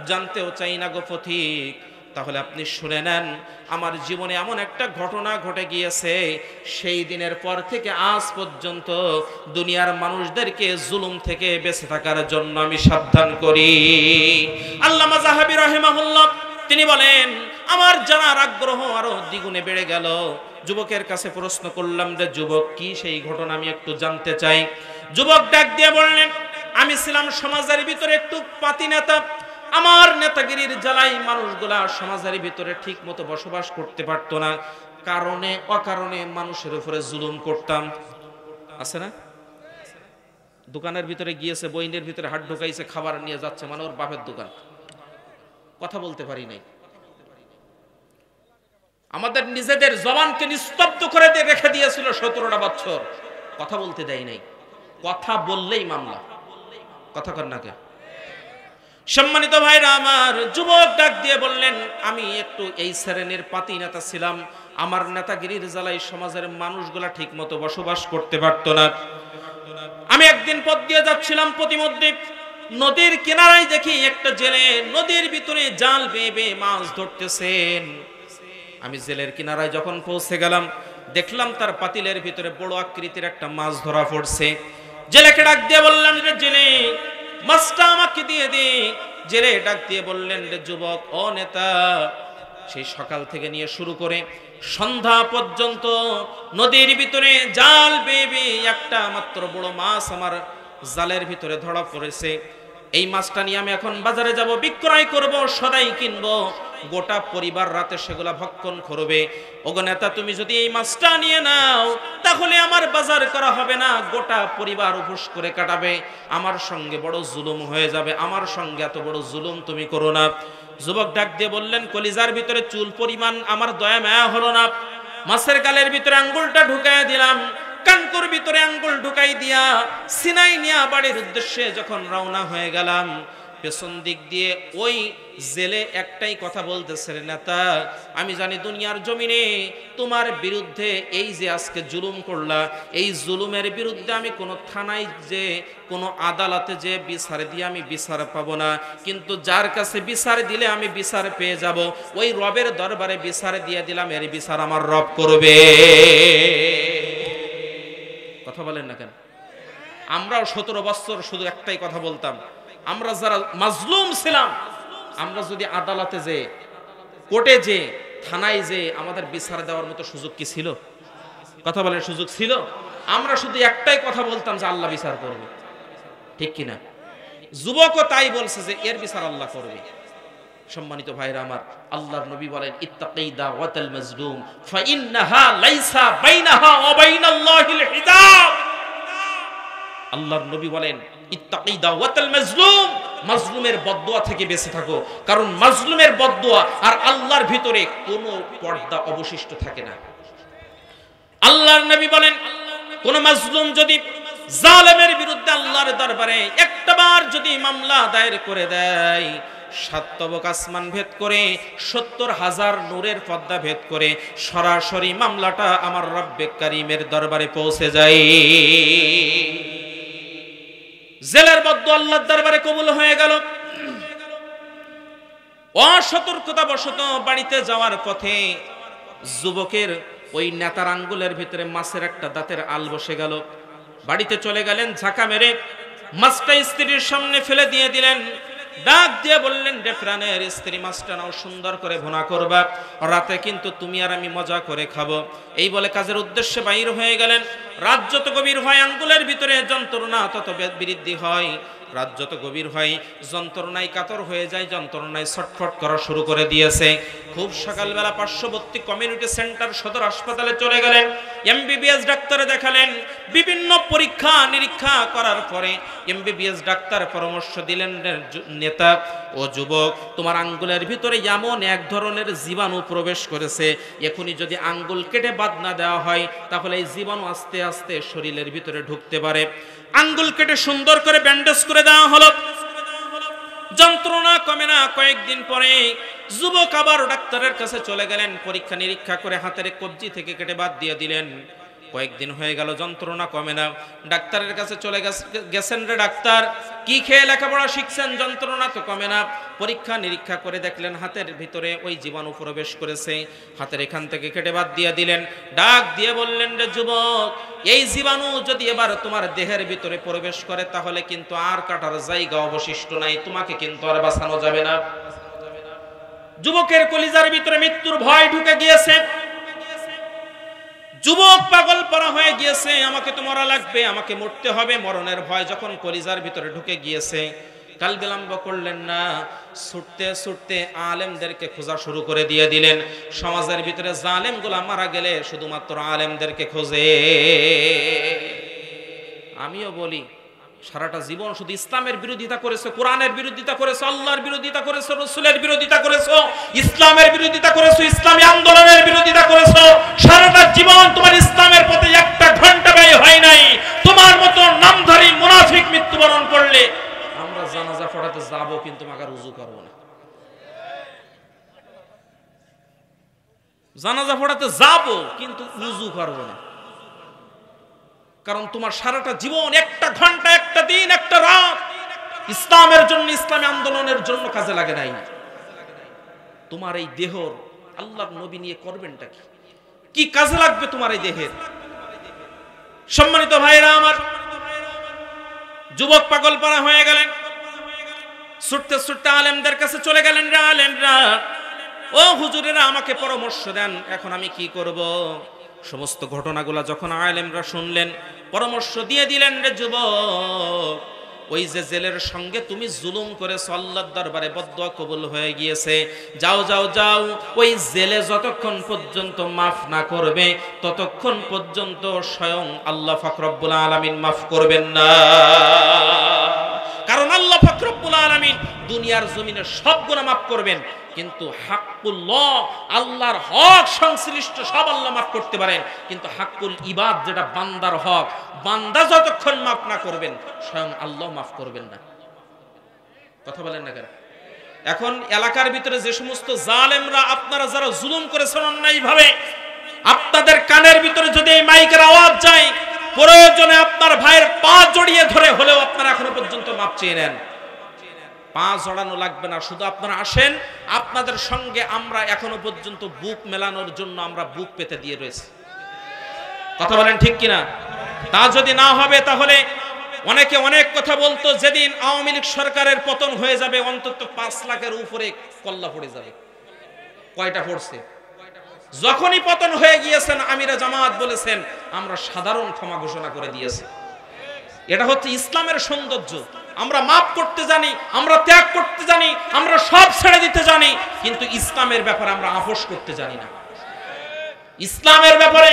জানতেও চাই না গো পথিক। তাহলে আপনি শুনে নেন, আমার জীবনে এমন একটা ঘটনা ঘটে গিয়েছে, সেই দিনের পর থেকে আজ পর্যন্ত দুনিয়ার মানুষদেরকে জুলুম থেকে বেঁচে থাকার জন্য আমি সাবধান করি। আল্লামা যাহাবী রাহিমাহুল্লাহ তিনি বলেন, আমার জানার আগ্রহ আরো দ্বিগুণে বেড়ে গেল। যুবকের কাছে প্রশ্ন করলাম, যে যুবক, কি সেই ঘটনা আমি একটু জানতে চাই। যুবক ডাক দিয়ে বললেন, আমি ছিলাম সমাজের ভিতরে একটু পাতি নেতা, আমার নেতাগিরির জ্বালাই মানুষগুলা সমাজের ভিতরে ঠিক মতো বসবাস করতে পারতো না, কারণে অকারণে মানুষের উপরে জুলুম করতাম। আছে না? দোকানের ভিতরে গিয়েছে, বইনের ভিতরে হাত ঢুকাইছে, খাবার নিয়ে যাচ্ছে, মানে ওর বাপের দোকান, কথা বলতে পারি নাই। আমাদের নিজেদের জবানকে নিস্তব্ধ করে দিয়ে রেখে দিয়েছিল 17টা বছর, কথা বলতে দেয় নাই, কথা বললেই মামলা। কথা কর না কে? সম্মানিত ভাইরা আমার, যুবক ডাক দিয়ে বললেন, আমি একটু এই শ্রেণীর পাতি নেতা ছিলাম, আমার নেতাগিরির জ্বালাই সমাজের মানুষগুলা ঠিক মতো বসবাস করতে পারতো না। আমি একদিন পথ দিয়ে যাচ্ছিলাম, প্রতিমধ্যে নদীর কিনারায় দেখি একটা জেলে নদীর ভিতরে জাল বেয়ে বেয়ে মাছ ধরতেছেন। আমি জেলের কিনারায় যখন পৌঁছে গেলাম, দেখলাম তার পাতিলের ভিতরে বড় আকৃতির একটা মাছ ধরা পড়ছে। জেলেকে ডাক দিয়ে বললাম, রে জেলে, মাছটা আমাকে দিয়ে দে। জেলে ডাক দিয়ে বললেন, রে যুবক, ও নেতা, সেই সকাল থেকে নিয়ে শুরু করে সন্ধ্যা পর্যন্ত নদীর ভিতরে জাল বেয়ে একটা মাত্র বড় মাছ আমার জালের ভিতরে ধরা পড়েছে। এই মাছটা নিয়ে আমি এখন বাজারে যাব, বিক্রয় করব, সদাই কিনবো, গোটা পরিবার রাতে সেগুলা ভক্ষণ করবে। ওগো নেতা, তুমি যদি এই মাছটা নিয়ে নাও তাহলে আমার বাজার করা হবে না, গোটা পরিবার উপোস করে কাটাবে, আমার সঙ্গে বড় জুলুম হয়ে যাবে, আমার সঙ্গে এত বড় জুলুম তুমি করো না। যুবক ডাক দিয়ে বললেন, কলিজার ভিতরে চুল পরিমাণ আমার দয়া মায়া হলো না, মাছের গালের ভিতরে আঙ্গুলটা ঢুকায় দিলাম, কানকুর ভিতরে আঙ্গুল ঢুকাই দিয়া সিনাই নিয়া বাড়ির উদ্দেশ্যে যখন রওনা হয়ে গেলাম, পেছন দিক দিয়ে ওই জেলে একটাই কথা বলতেছে, নেতা, আমি জানি দুনিয়ার জমিনে তোমার বিরুদ্ধে এই যে আজকে জুলুম করলা, এই জুলুমের বিরুদ্ধে আমি কোনো থানায় যে কোনো আদালতে যে বিচার দিয়ে আমি বিচার পাবো না, কিন্তু যার কাছে বিচার দিলে আমি বিচার পেয়ে যাব, ওই রবের দরবারে বিচার দিয়ে দিলাম, এর বিচার আমার রব করবে। কথা বলেন না কেন? আমরাও 17 বছর শুধু একটাই কথা বলতাম, আমরা যারা মাজলুম ছিলাম, আমরা যদি আদালতে যে, কোর্টে যে, থানায় যে আমাদের বিচার দেওয়ার মতো সুযোগ কি ছিল? কথা বলেন, সুযোগ ছিল? আমরা শুধু একটাই কথা বলতাম যে আল্লাহ বিচার করবে, ঠিক কিনা? যুবকও তাই বলছে যে এর বিচার আল্লাহ করবে। সম্মানিত ভাইরা আমার, আল্লাহর নবী বলেন, ইত্তাকি দাওয়াতাল মাজলুম ফাইন্নাহা লাইসা বাইনাহা ওয়া বাইনাল্লাহিল হিজাব। আল্লাহর নবী বলেন, ইত্তাকি দাওয়াতাল মাজলুম, মাজলুমের বদদুয়া থেকে বেঁচে থাকো, কারণ মাজলুমের বদদুয়া আর আল্লাহর ভিতরে কোনো পর্দা অবশিষ্ট থাকে না। আল্লাহর নবী বলেন, কোন মাজলুম যদি জালেমের বিরুদ্ধে আল্লাহর দরবারে একটাবার যদি মামলা দায়ের করে দেয়, 7 তবক আসমান ভেদ করে 70,000 নূরের পর্দা ভেদ করে সরাসরি মামলাটা আমার রব্বে কারীমের দরবারে পৌঁছে যায়। জেলের বদদুয়া আল্লাহর দরবারে কবুল হয়ে গেল। অসতর্কতা বশত বাড়িতে যাওয়ার পথে যুবকের ওই নেতার আঙ্গুলের ভিতরে মাছের একটা দাঁতের আল বসে গেল। বাড়িতে চলে গেলেন, ঝাঁকা মেরে মাছটা স্ত্রীর সামনে ফেলে দিয়ে দিলেন। ডাক দিয়ে বললেন, রে প্রাণের স্ত্রী, মাছটা নাও, সুন্দর করে ভুনা করবা, রাতে কিন্তু তুমি আর আমি মজা করে খাবো। এই বলে কাজের উদ্দেশ্যে বাইর হয়ে গেলেন। রাত যত গভীর হয় আঙ্গুলের ভিতরে যন্ত্রণা তত বৃদ্ধি হয়, রাত যত গভীর হয় যন্ত্রণায় কাতর হয়ে যায়, যন্ত্রণায় ছটফট করা শুরু করে দিয়েছে। খুব সকালবেলা পার্শ্ববর্তী কমিউনিটি সেন্টার সদর হাসপাতালে চলে গেলেন, এমবিবিএস ডাক্তারে দেখালেন। বিভিন্ন পরীক্ষা নিরীক্ষা করার পরে এমবিবিএস ডাক্তার পরামর্শ দিলেন, নেতা ও যুবক, তোমার আঙ্গুলের ভিতরে এমন এক ধরনের জীবাণু প্রবেশ করেছে, এখনই যদি আঙ্গুল কেটে বাদ না দেওয়া হয় তাহলে এই জীবাণু আস্তে আস্তে শরীরের ভিতরে ঢুকতে পারে। আঙ্গুল কেটে সুন্দর করে ব্যান্ডেজ করে দেওয়া হলো, যন্ত্রণা কমে না। কয়েকদিন পরে যুবক আবার ডাক্তারের কাছে চলে গেলেন, পরীক্ষা নিরীক্ষা করে হাতের কবজি থেকে কেটে বাদ দিয়ে দিলেন। কয়েকদিন হয়ে গেল, যন্ত্রণা কমে না। ডাক্তারের কাছে চলে গেছেন, রে ডাক্তার, কি খেয়ে লেখাপড়া শিখছেন, যন্ত্রণা তো কমে না। পরীক্ষা নিরীক্ষা করে দেখলেন হাতের ভিতরে ওই জীবাণু প্রবেশ করেছে, হাতের এখান থেকে কেটে বাদ দিয়ে দিলেন। ডাক দিয়ে বললেন, রে যুবক, এই জীবাণু যদি এবার তোমার দেহের ভিতরে প্রবেশ করে তাহলে কিন্তু আর কাটার জায়গা অবশিষ্ট নাই, তোমাকে কিন্তু আর বাঁচানো যাবে না। যুবকের কলিজার ভিতরে মৃত্যুর ভয় ঢুকে গিয়েছে। যুবক পাগল পরা হয়ে গিয়েছে, আমাকে তো মরা লাগবে, আমাকে মরতে হবে। মরণের ভয় যখন কলিজার ভিতরে ঢুকে গিয়েছে, কাল বিলম্ব করলেন না, ছুটতে ছুটতে আলেমদেরকে খোঁজা শুরু করে দিয়ে দিলেন। সমাজের ভিতরে জালেমগুলা মারা গেলে শুধুমাত্র আলেমদেরকে খোঁজে। আমিও বলি, সারাটা জীবন শুধু ইসলামের বিরোধিতা করেছো, কোরআনের বিরোধিতা করেছো, আল্লাহর বিরোধিতা করেছো, রাসূলের বিরোধিতা করেছো, ইসলামের বিরোধিতা করেছো, ইসলামী আন্দোলনের বিরোধিতা করেছো। সারাটা জীবন তোমার ইসলামের পথে একটা ঘন্টা ব্যয় হয় নাই। তোমার মতো নামধারী মুনাফিক মৃত্যুবরণ করলে আমরা জানাজা পড়াতে যাব, কিন্তু মাগার উযু করব না। জানাজা পড়াতে যাব, কিন্তু উযু করব না, কারণ তোমার সারাটা জীবন, একটা ঘন্টা, একটা দিন, একটা রাত ইসলামের জন্য, ইসলামী আন্দোলনের জন্য কাজে লাগে নাই। তোমার এই দেহর আল্লাহর নবী নিয়ে করবেনটা কি? কি কাজে লাগবে তোমার এই দেহের? সম্মানিত ভাইরা আমার, যুবক পাগল পারা হয়ে গেলেন, ছুটতে ছুটতে আলেমদের কাছে চলে গেলেন। রে আলেমরা, ও হুজুরেরা, আমাকে পরামর্শ দেন, এখন আমি কি করব? সমস্ত ঘটনাগুলো যখন আলেমরা শুনলেন, পরামর্শ দিয়ে দিলেন, রে যুবক, ওই যে জেলের সঙ্গে তুমি জুলুম করেছো, আল্লাহর দরবারে বদদুয়া কবুল হয়ে গিয়েছে। যাও যাও যাও, ওই জেলে যতক্ষণ পর্যন্ত মাফ না করবে ততক্ষণ পর্যন্ত স্বয়ং আল্লাহ পাক রব্বুল আলামিন মাফ করবেন না। কারণ আল্লাহ পাক রব্বুল আলামিন দুনিয়ার জমিনে সব গুনাহ মাফ করবেন, কিন্তু হাক্কুল্লাহ, আল্লাহর হক সংশ্লিষ্ট সব আল্লাহ মাফ করতে পারেন, কিন্তু হাক্কুল ইবাদ, যেটা বান্দার হক, বান্দা যতক্ষণ মাফ না করবেন স্বয়ং আল্লাহ মাফ করবেন না। কথা বলেন না কেন? এখন এলাকার ভিতরে যে সমস্ত জালেমরা, আপনারা যারা জুলুম করেছেন অন্যায়ভাবে, আপনাদের কানের ভিতরে যদি এই মাইকের আওয়াজ যায়, প্রয়োজনে আপনার ভাইয়ের পা জড়িয়ে ধরে হলেও আপনারা এখনো পর্যন্ত মাপ চেয়ে নেন। পা জড়ানো লাগবে না, শুধু আপনারা আসেন, আপনাদের সঙ্গে আমরা এখনো পর্যন্ত বুক মেলানোর জন্য আমরা বুক পেতে দিয়ে রয়েছি। কথা বলেন ঠিক কিনা? তা যদি না হবে তাহলে অনেকে অনেক কথা বলতো, যেদিন আওয়ামী লীগ সরকারের পতন হয়ে যাবে অন্তত 5 লাখের উপরে কল্লা পড়ে যাবে। কয়টা পড়ছে? যখনই পতন হয়ে গিয়েছেন আমিরে জামাত বলেছেন আমরা সাধারণ ক্ষমা ঘোষণা করে দিয়েছি। এটা হচ্ছে ইসলামের সৌন্দর্য। আমরা মাফ করতে জানি, আমরা ত্যাগ করতে জানি, আমরা সব ছেড়ে দিতে জানি, কিন্তু ইসলামের ব্যাপারে আমরা আপোষ করতে জানি না। ইসলামের ব্যাপারে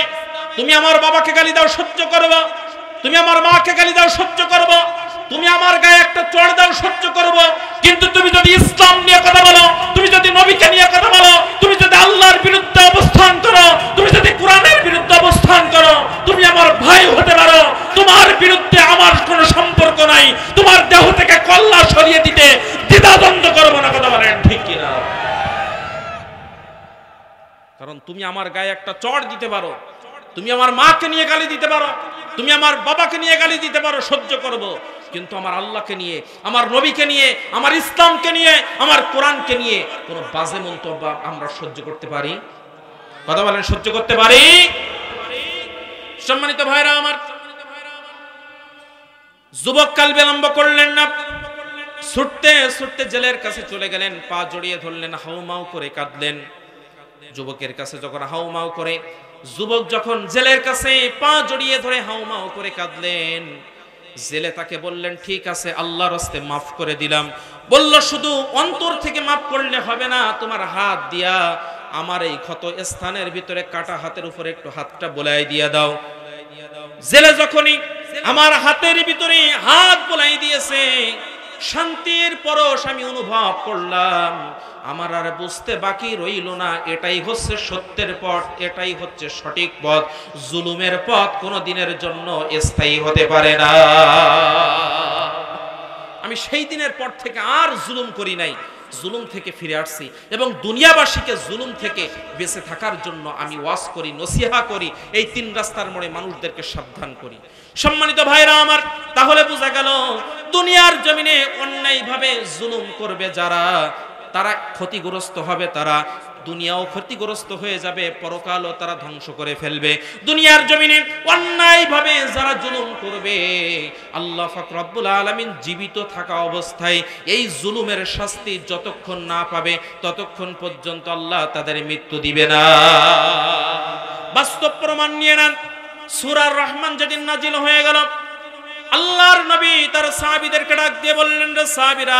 তুমি আমার বাবাকে গালি দাও সহ্য করব, তুমি আমার মাকে গালি দাও সহ্য করব, তুমি আমার গায়ে একটা চড় দাও সহ্য করব, কিন্তু তুমি যদি ইসলাম নিয়ে কথা বলো, তুমি যদি নবীকে নিয়ে কথা বলো, তুমি যদি আল্লাহর বিরুদ্ধে অবস্থান করো, তুমি যদি কোরআনের বিরুদ্ধে অবস্থান করো, তুমি আমার ভাই হতে পারো, তোমার বিরুদ্ধে আমার কোনো সম্পর্ক নাই, তোমার দেহ থেকে কল্লা সরিয়ে দিতে দ্বিধাদ্বন্দ্ব করবো না। কথা বলেন ঠিক কিনা? কারণ তুমি আমার গায়ে একটা চড় দিতে পারো, তুমি আমার মাকে নিয়ে গালি দিতে পারো, তুমি আমার বাবাকে নিয়ে গালি দিতে পারো, সহ্য করব, কিন্তু আমার আল্লাহকে নিয়ে, আমার নবীকে নিয়ে, আমার ইসলামকে নিয়ে, আমার কোরআনকে নিয়ে কোন বাজে মন্তব্য আমরা সহ্য করতে পারি? কথা বলেন, সহ্য করতে পারি? সম্মানিত ভাইরা আমার, যুবক কাল বিলম্ব করলেন না, ছুটতে ছুটতে জেলের কাছে চলে গেলেন, পা জড়িয়ে ধরলেন, হাউমাউ করে কাঁদলেন। যুবকের কাছে যখন হাউমাউ করে, যুবক যখন জেলের কাছে পা জড়িয়ে ধরে হাউমাউ করে কাঁদলেন, জেলে তাকে বললেন ঠিক আছে, আল্লাহর রাস্তে মাফ করে দিলাম। বলল শুধু অন্তর থেকে মাফ করলে হবে না, তোমার হাত দিয়া আমার এই ক্ষত স্থানের ভিতরে কাটা হাতের উপরে একটু হাতটা বোলাই দিয়া দাও। জেলে যখনই আমার হাতের ভিতরে হাত বোলাই দিয়েছে, শান্তির পরশ আমি অনুভব করলাম। আমার আর বুঝতে বাকি রইল না, এটাই হচ্ছে সত্যের পথ, এটাই হচ্ছে সঠিক পথ। জুলুমের পথ কোনো দিনের জন্য স্থায়ী হতে পারে না। আমি সেই দিনের পর থেকে আর জুলুম করি নাই, জুলুম থেকে ফিরে আসছি এবং দুনিয়াবাসীকে জুলুম থেকে বেঁচে থাকার জন্য আমি ওয়াজ করি, নসিহা করি, এই 3 রাস্তার মোড়ে মানুষদেরকে সাবধান করি। সম্মানিত ভাইরা আমার, তাহলে বোঝা গেল দুনিয়ার জমিনে অন্যায়ভাবে জুলুম করবে যারা, তারা ক্ষতিগ্রস্ত হবে, তারা দুনিয়াও ক্ষতিগ্রস্ত হয়ে যাবে, পরকালও তারা ধ্বংস করে ফেলবে। দুনিয়ার জমিনে অন্যায়ভাবে যারা জুলুম করবে, আল্লাহ পাক রব্বুল আলামিন জীবিত থাকা অবস্থায় এই জুলুমের শাস্তি যতক্ষণ না পাবে ততক্ষণ পর্যন্ত আল্লাহ তাদের মৃত্যু দিবে না। বাস্তব প্রমাণ নিয়ে নেন। সূরা রহমান যেদিন নাজিল হয়ে গেল, আল্লাহর নবী তার সাহাবীদেরকে ডাক দিয়ে বললেন, রে সাহাবীরা,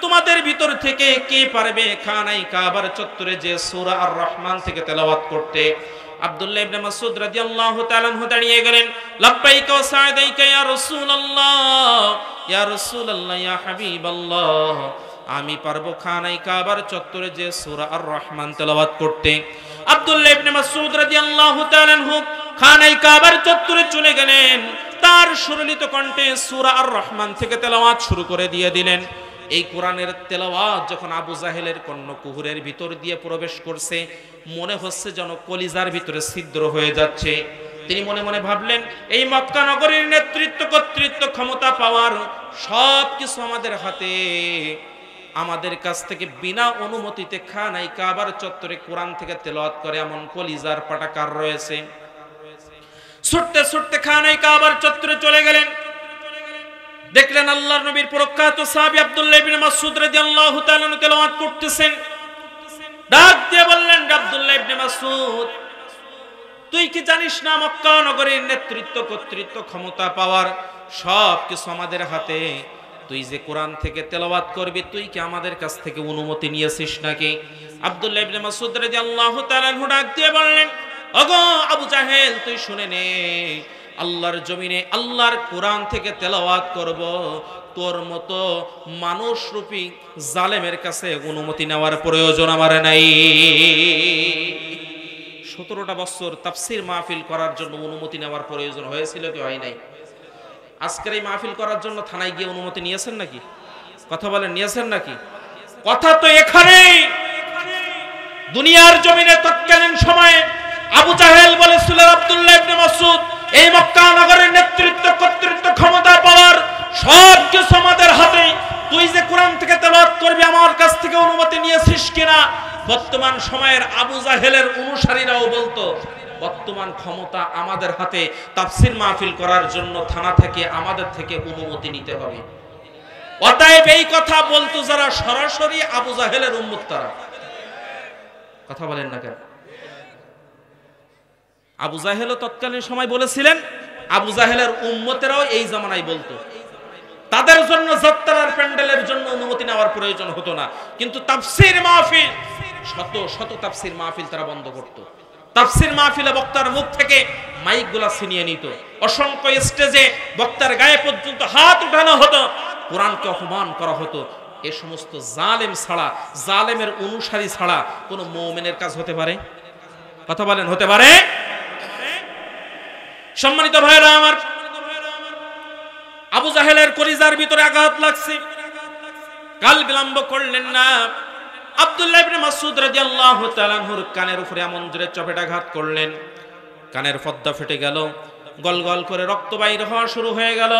তোমাদের ভিতর থেকে কে পারবে খানাই কাবার চত্বরে যে সূরা আর রহমান থেকে তেলাওয়াত করতে? আব্দুল্লাহ ইবনে মাসউদ রাদিয়াল্লাহু তাআলা আনহু দাঁড়িয়ে গেলেন, লাব্বাইকা ওয়া সা'দাইকা ইয়া রাসূলুল্লাহ, ইয়া রাসূলুল্লাহ, ইয়া হাবিবাল্লাহ, আমি পারবো খানাই কাবার চত্বরে যে সূরা আর রহমান তেলাওয়াত করতে। আব্দুল্লাহ ইবনে মাসউদ রাদিয়াল্লাহু তাআলা আনহু খানাই কাবার চত্বরে চলে গেলেন, তার সুরলিত কণ্ঠে সূরা আর রহমান থেকে তেলাওয়াত শুরু করে দিয়ে দিলেন। এই কোরআনের তেলাওয়াত যখন আবু জাহেলের কর্ণকুহুরের ভিতর দিয়ে প্রবেশ করছে, মনে হচ্ছে যেন কলিজার ভিতরে ছিদ্র হয়ে যাচ্ছে। তিনি মনে মনে ভাবলেন, এই মক্কা নগরীর নেতৃত্ব, কর্তৃত্ব, ক্ষমতা পাওয়ার সবকিছু আমাদের হাতে, আমাদের কাছ থেকে বিনা অনুমতিতে খানাই কাবার চত্বরে কোরআন থেকে তেলাওয়াত করে এমন কলিজার পাটাকার রয়েছে। ছুটতে ছুটতে খানাই কাবার চত্বরে চলে গেলেন, দেখলেন আল্লাহর নবীর প্রখ্যাত সাহাবী আব্দুল্লাহ ইবনে মাসউদ রাদিয়াল্লাহু তাআলা তেলাওয়াত করতেছেন। ডাক দিয়ে বললেন, আব্দুল্লাহ ইবনে মাসউদ, তুই কি জানিস না মক্কা নগরীর নেতৃত্ব, কর্তৃত্ব, ক্ষমতা পাওয়ার সব কিছু আমাদের হাতে। তুই যে কোরআন থেকে তেলাওয়াত করবি, তুই কি আমাদের কাছ থেকে অনুমতি নিয়েছিস নাকি? আব্দুল্লাহ ইবনে মাসউদ রাদিয়াল্লাহু তাআলা ডাক দিয়ে বললেন, ওগো আবু জাহেল, তুই শুনে নে, আল্লাহর জমিনে আল্লাহর কোরআন থেকে তেলাওয়াত করব, তোর মতো মানুষরূপী জালেমের কাছে অনুমতি নেওয়ার প্রয়োজন আমার নাই। 17টা বছর তাফসীর মাহফিল করার জন্য অনুমতি নেওয়ার প্রয়োজন হয়েছিল কি হয় নাই? আজকের এই মাহফিল করার জন্য থানায় গিয়ে অনুমতি নিয়েছেন নাকি? কথা বলেন, নিয়েছেন নাকি? কথা তো এখানেই। দুনিয়ার জমিনে তৎকালীন সময়ে আবু জাহেল বলেছিল, আব্দুল্লাহ ইবনে মাসউদ, এই মক্কা নগরের নেতৃত্ব, কর্তৃত্ব, ক্ষমতা পাওয়ার সব কিছু আমাদের হাতে। তুই যে কোরআন থেকে তেলাওয়াত করবি, আমার কাছ থেকে অনুমতি নিয়েছিস কিনা? বর্তমান সময়ের আবু জাহেলের অনুসারীরাও বলতো, বর্তমান ক্ষমতা আমাদের হাতে, তাফসীর মাহফিল করার জন্য থানা থেকে আমাদের থেকে অনুমতি নিতে হবে। অতএব এই কথা বলতো যারা সরাসরি আবু জাহেলের উম্মত, তারা। কথা বলেন না কেন? আবু জাহেলও তৎকালীন সময় বলেছিলেন, আবু জাহেলের উম্মতেরাও এই জামানায় বলতো। তাদের জন্য যাত্রার প্যান্ডেলের জন্য অনুমতি নেওয়ার প্রয়োজন হতো না, কিন্তু তাফসীর মাহফিল, শত শত তাফসীর মাহফিল তারা বন্ধ করত। তাফসীর মাহফিলে বক্তার মুখ থেকে মাইকগুলা ছিনিয়ে নিত, অসংখ্য স্টেজে বক্তার গায়ে পর্যন্ত হাত উঠানো হতো, কোরআনকে অপমান করা হতো। এ সমস্ত জালেম ছাড়া, জালেমের অনুসারী ছাড়া কোনো মুমিনের কাজ হতে পারে? কথা বলেন, হতে পারে? সম্মানিত ভাইরা আমার, আবু জাহেলের কলিজার ভিতরে আঘাত লাগছে, কাল বিলম্ব করলেন না। আব্দুল্লাহ ইবনে মাসউদ রাদিয়াল্লাহু তাআলা আনহুর কানের উপরে এমন জোরে চপেটাঘাত করলেন, কানের পর্দা ফেটে গেল, গলগল করে রক্ত বাইর হওয়া শুরু হয়ে গেল।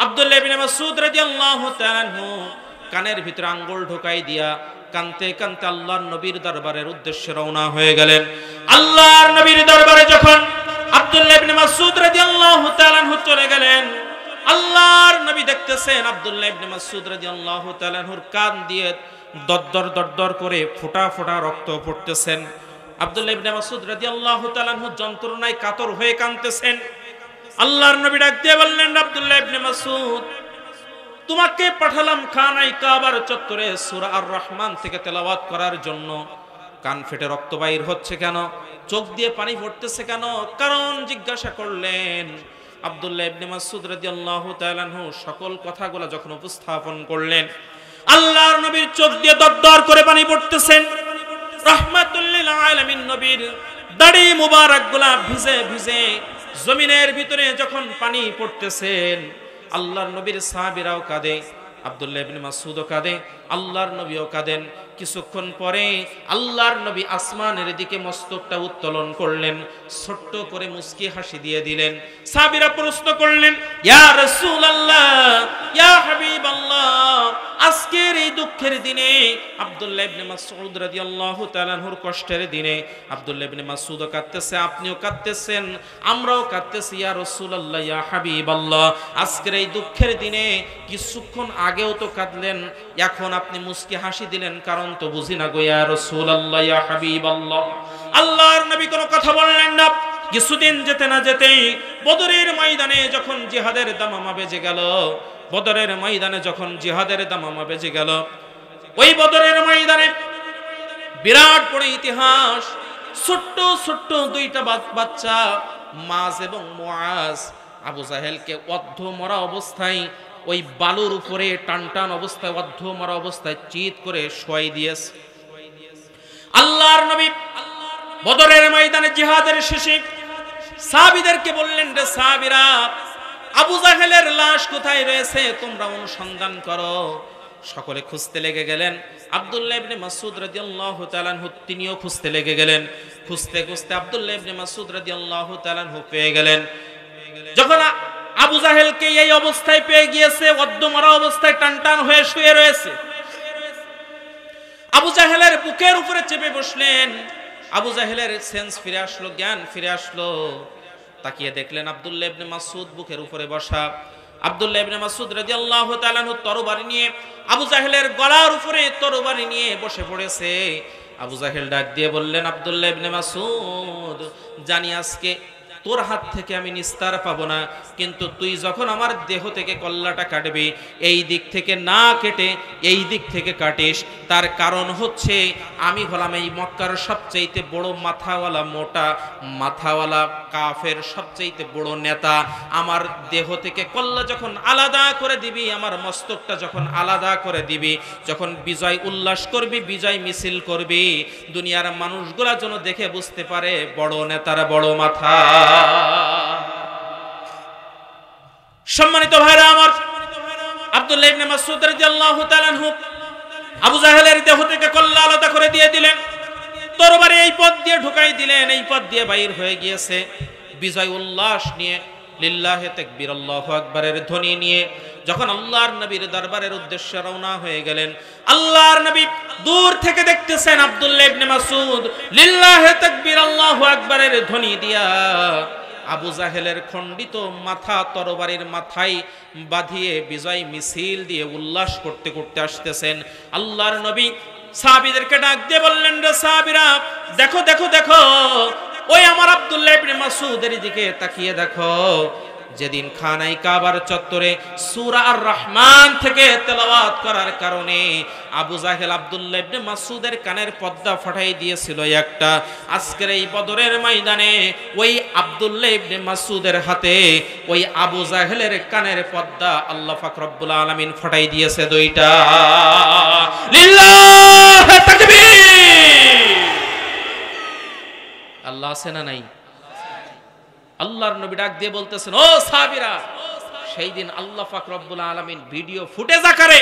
আব্দুল্লাহ ইবনে মাসউদ রাদিয়াল্লাহু তাআলা আনহু কানের ভিতরে আঙ্গুল ঢোকাই দিয়া কানতে কানতে আল্লাহর নবীর দরবারের উদ্দেশ্যে রওনা হয়ে গেলেন। আল্লাহর নবীর দরবারে যখন আব্দুল্লাহ ইবনে মাসউদ রাদিয়াল্লাহু তাআলা আনহু চলে গেলেন, আল্লাহর নবী দেখতেছেন আব্দুল্লাহ ইবনে মাসউদ রাদিয়াল্লাহু তাআলা আনহুর কান দিয়ে দরদর দরদর করে ফোঁটা ফোঁটা রক্ত পড়তেছেন। আব্দুল্লাহ ইবনে মাসউদ রাদিয়াল্লাহু তাআলা আনহু যন্ত্রণায় কাতর হয়ে কাঁদতেছেন। আল্লাহর নবী ডাক দিয়ে বললেন, আব্দুল্লাহ ইবনে মাসউদ, তোমাকে পাঠালাম খানাই কাবার চত্বরে সূরা আর রহমান থেকে তেলাওয়াত করার জন্য। কান ফেটে রক্ত বাইর হচ্ছে কেন? চোখ দিয়ে পানি পড়তেছে কেন? কারণ জিজ্ঞাসা করলেন। আব্দুল্লাহ ইবনে মাসউদ রাদিয়াল্লাহু তাআলা আনহু সকল কথাগুলো যখন উপস্থাপন করলেন, আল্লাহর নবীর চোখ দিয়ে দরদর করে পানি পড়তেছেন। রাহমাতুল লিল আলামিন নবীর দাড়ি মুবারকগুলা ভিজে ভিজে জমিনের ভিতরে যখন পানি পড়তেছেন, আল্লাহর নবীর সাহাবীরাও কাঁদে, আব্দুল্লাহ ইবনে মাসউদও কাঁদে, আল্লাহর নবীও কাঁদেন। কিছুক্ষণ পরে আল্লাহর নবী আসমানের দিকে মস্তকটা উত্তোলন করলেন, ছোট্ট করে মুস্কি হাসি দিয়ে দিলেন। সাহাবীরা প্রশ্ন করলেন, ইয়া রাসূলুল্লাহ, ইয়া হাবিবাল্লাহ, আজকের এই দুঃখের দিনে, আব্দুল্লাহ ইবনে মাসউদ রাদিয়াল্লাহু তাআলা আনহুর কষ্টের দিনে আব্দুল্লাহ ইবনে মাসউদও কাঁদতেছে, আপনিও কাঁদতেছেন, আমরাও কাঁদতেছি, ইয়া রাসূলুল্লাহ, ইয়া হাবিবাল্লাহ, আজকের এই দুঃখের দিনে কিছুক্ষণ আগেও তো কাঁদলেন, এখন আপনি মুস্কি হাসি দিলেন, কারণ তো বুঝি না গো ইয়া রাসূলুল্লাহ, ইয়া হাবিবাল্লাহ। আল্লাহর নবী কোনো কথা বললেন না। কিছুদিন যেতে না যেতেই বদরের ময়দানে যখন জিহাদের দামামা বেজে গেল, বদরের ময়দানে যখন জিহাদের দামামা বেজে গেল, ওই বদরের ময়দানে বিরাট বড় ইতিহাস। ছোট্ট ছোট্ট দুইটা বাচ্চা, মাজ এবং মুআজ, আবু জাহেলকে অর্ধমরা অবস্থায় ওই বালুর উপরে টান টান অবস্থায়, অর্ধমরা অবস্থায় চিৎ করে শোয়াই দিয়েছে। আল্লাহর নবী বদরের ময়দানে জিহাদের শেষে সাহাবীদেরকে বললেন, রে সাহাবীরা, আবু জাহেলের লাশ কোথায় রয়েছে তোমরা অনুসন্ধান করো। সকলে খুঁজতে লেগে গেলেন। আব্দুল্লাহ ইবনে মাসউদ রাদিয়াল্লাহু তাআলা আনহু তিনিও খুঁজতে লেগে গেলেন। খুঁজতে খুঁজতে আব্দুল্লাহ ইবনে মাসউদ রাদিয়াল্লাহু তাআলা আনহু পেয়ে গেলেন। যখন আবু জাহেলকে এই অবস্থায় পেয়ে গিয়েছে, অর্ধমরা অবস্থায় টান টান হয়ে শুয়ে রয়েছে, আবু জাহেলের বুকের উপরে চেপে বসলেন। আবু জাহেলের সেন্স ফিরে আসলো, জ্ঞান ফিরে আসলো। তাকিয়ে দেখলেন আব্দুল্লাহ ইবনে মাসউদ বুকের উপরে বসা। আব্দুল্লাহ ইবনে মাসউদ রাদিয়াল্লাহু তাআলা আনহু তরবারি নিয়ে আবু জাহেলের গলার উপরে তরবারি নিয়ে বসে পড়েছে। আবু জাহেল ডাক দিয়ে বললেন, আব্দুল্লাহ ইবনে মাসউদ, জানি আজকে তোর হাত থেকে আমি নিস্তার পাবো না, কিন্তু তুই যখন আমার দেহ থেকে কল্লাটা কাটবি, এই দিক থেকে না কেটে এই দিক থেকে কাটিস। তার কারণ হচ্ছে আমি হলাম এই মক্কার সবচাইতে বড় মাথাওয়ালা, মোটা মাথাওয়ালা কাফের সবচাইতে বড় নেতা। আমার দেহ থেকে কল্লা যখন আলাদা করে দিবি, আমার মস্তকটা যখন আলাদা করে দিবি, যখন বিজয় উল্লাস করবি, বিজয় মিছিল করবি, দুনিয়ার মানুষগুলা যেন দেখে বুঝতে পারে বড় নেতার বড় মাথা। সম্মানিত ভাইরা আমার, আব্দুল্লাহ ইবনে মাসউদ রাদিয়াল্লাহু তাআলা আনহু আবু জাহেলের দেহ থেকে কল্লা আলাদা করে দিয়ে দিলেন, তরবারি এই পথ দিয়ে ঢুকাই দিলেন, এই পথ দিয়ে বাইর হয়ে গিয়েছে। বিজয় উল্লাস নিয়ে লিল্লাহে তাকবীর আল্লাহু আকবারের ধ্বনি নিয়ে যখন আল্লাহর নবীর দরবারের উদ্দেশ্যে রওনা হয়ে গেলেন, আল্লাহর নবী দূর থেকে দেখতেছেন আব্দুল্লাহ ইবনে মাসউদ লিল্লাহে তাকবীর আল্লাহু আকবারের ধ্বনি দিয়া আবু জাহেলের খণ্ডিত মাথা তরবারির মাথায় বাঁধিয়ে বিজয় মিছিল দিয়ে উল্লাস করতে করতে আসতেছেন। আল্লাহর নবী সাহাবীদেরকে ডাক দিয়ে বললেন, রে সাহাবীরা, দেখো দেখো দেখো, ওই আমার আব্দুল্লাহ ইবনে মাসউদের দিকে তাকিয়ে দেখো। যেদিন খানায় কাবার চত্বরে সূরা আর রহমান থেকে তেলাওয়াত করার কারণে আবু জাহেল আব্দুল্লাহ ইবনে মাসউদের কানের পর্দা ফাটাই দিয়েছিল একটা, আজকের এই বদরের ময়দানে ওই আব্দুল্লাহ ইবনে মাসউদের হাতে ওই আবু জাহেলের কানের পর্দা আল্লাহ পাক রব্বুল আলামিন ফাটাই দিয়েছে দুইটা। লিল্লাহি তাকবীর। আল্লাহ আছে না নাই? আল্লাহর নবী ডাক দিয়ে বলতেছেন, ও সাহাবীরা, সেই দিন আল্লাহ পাক রব্বুল আলামিন ভিডিও ফুটেজ আকারে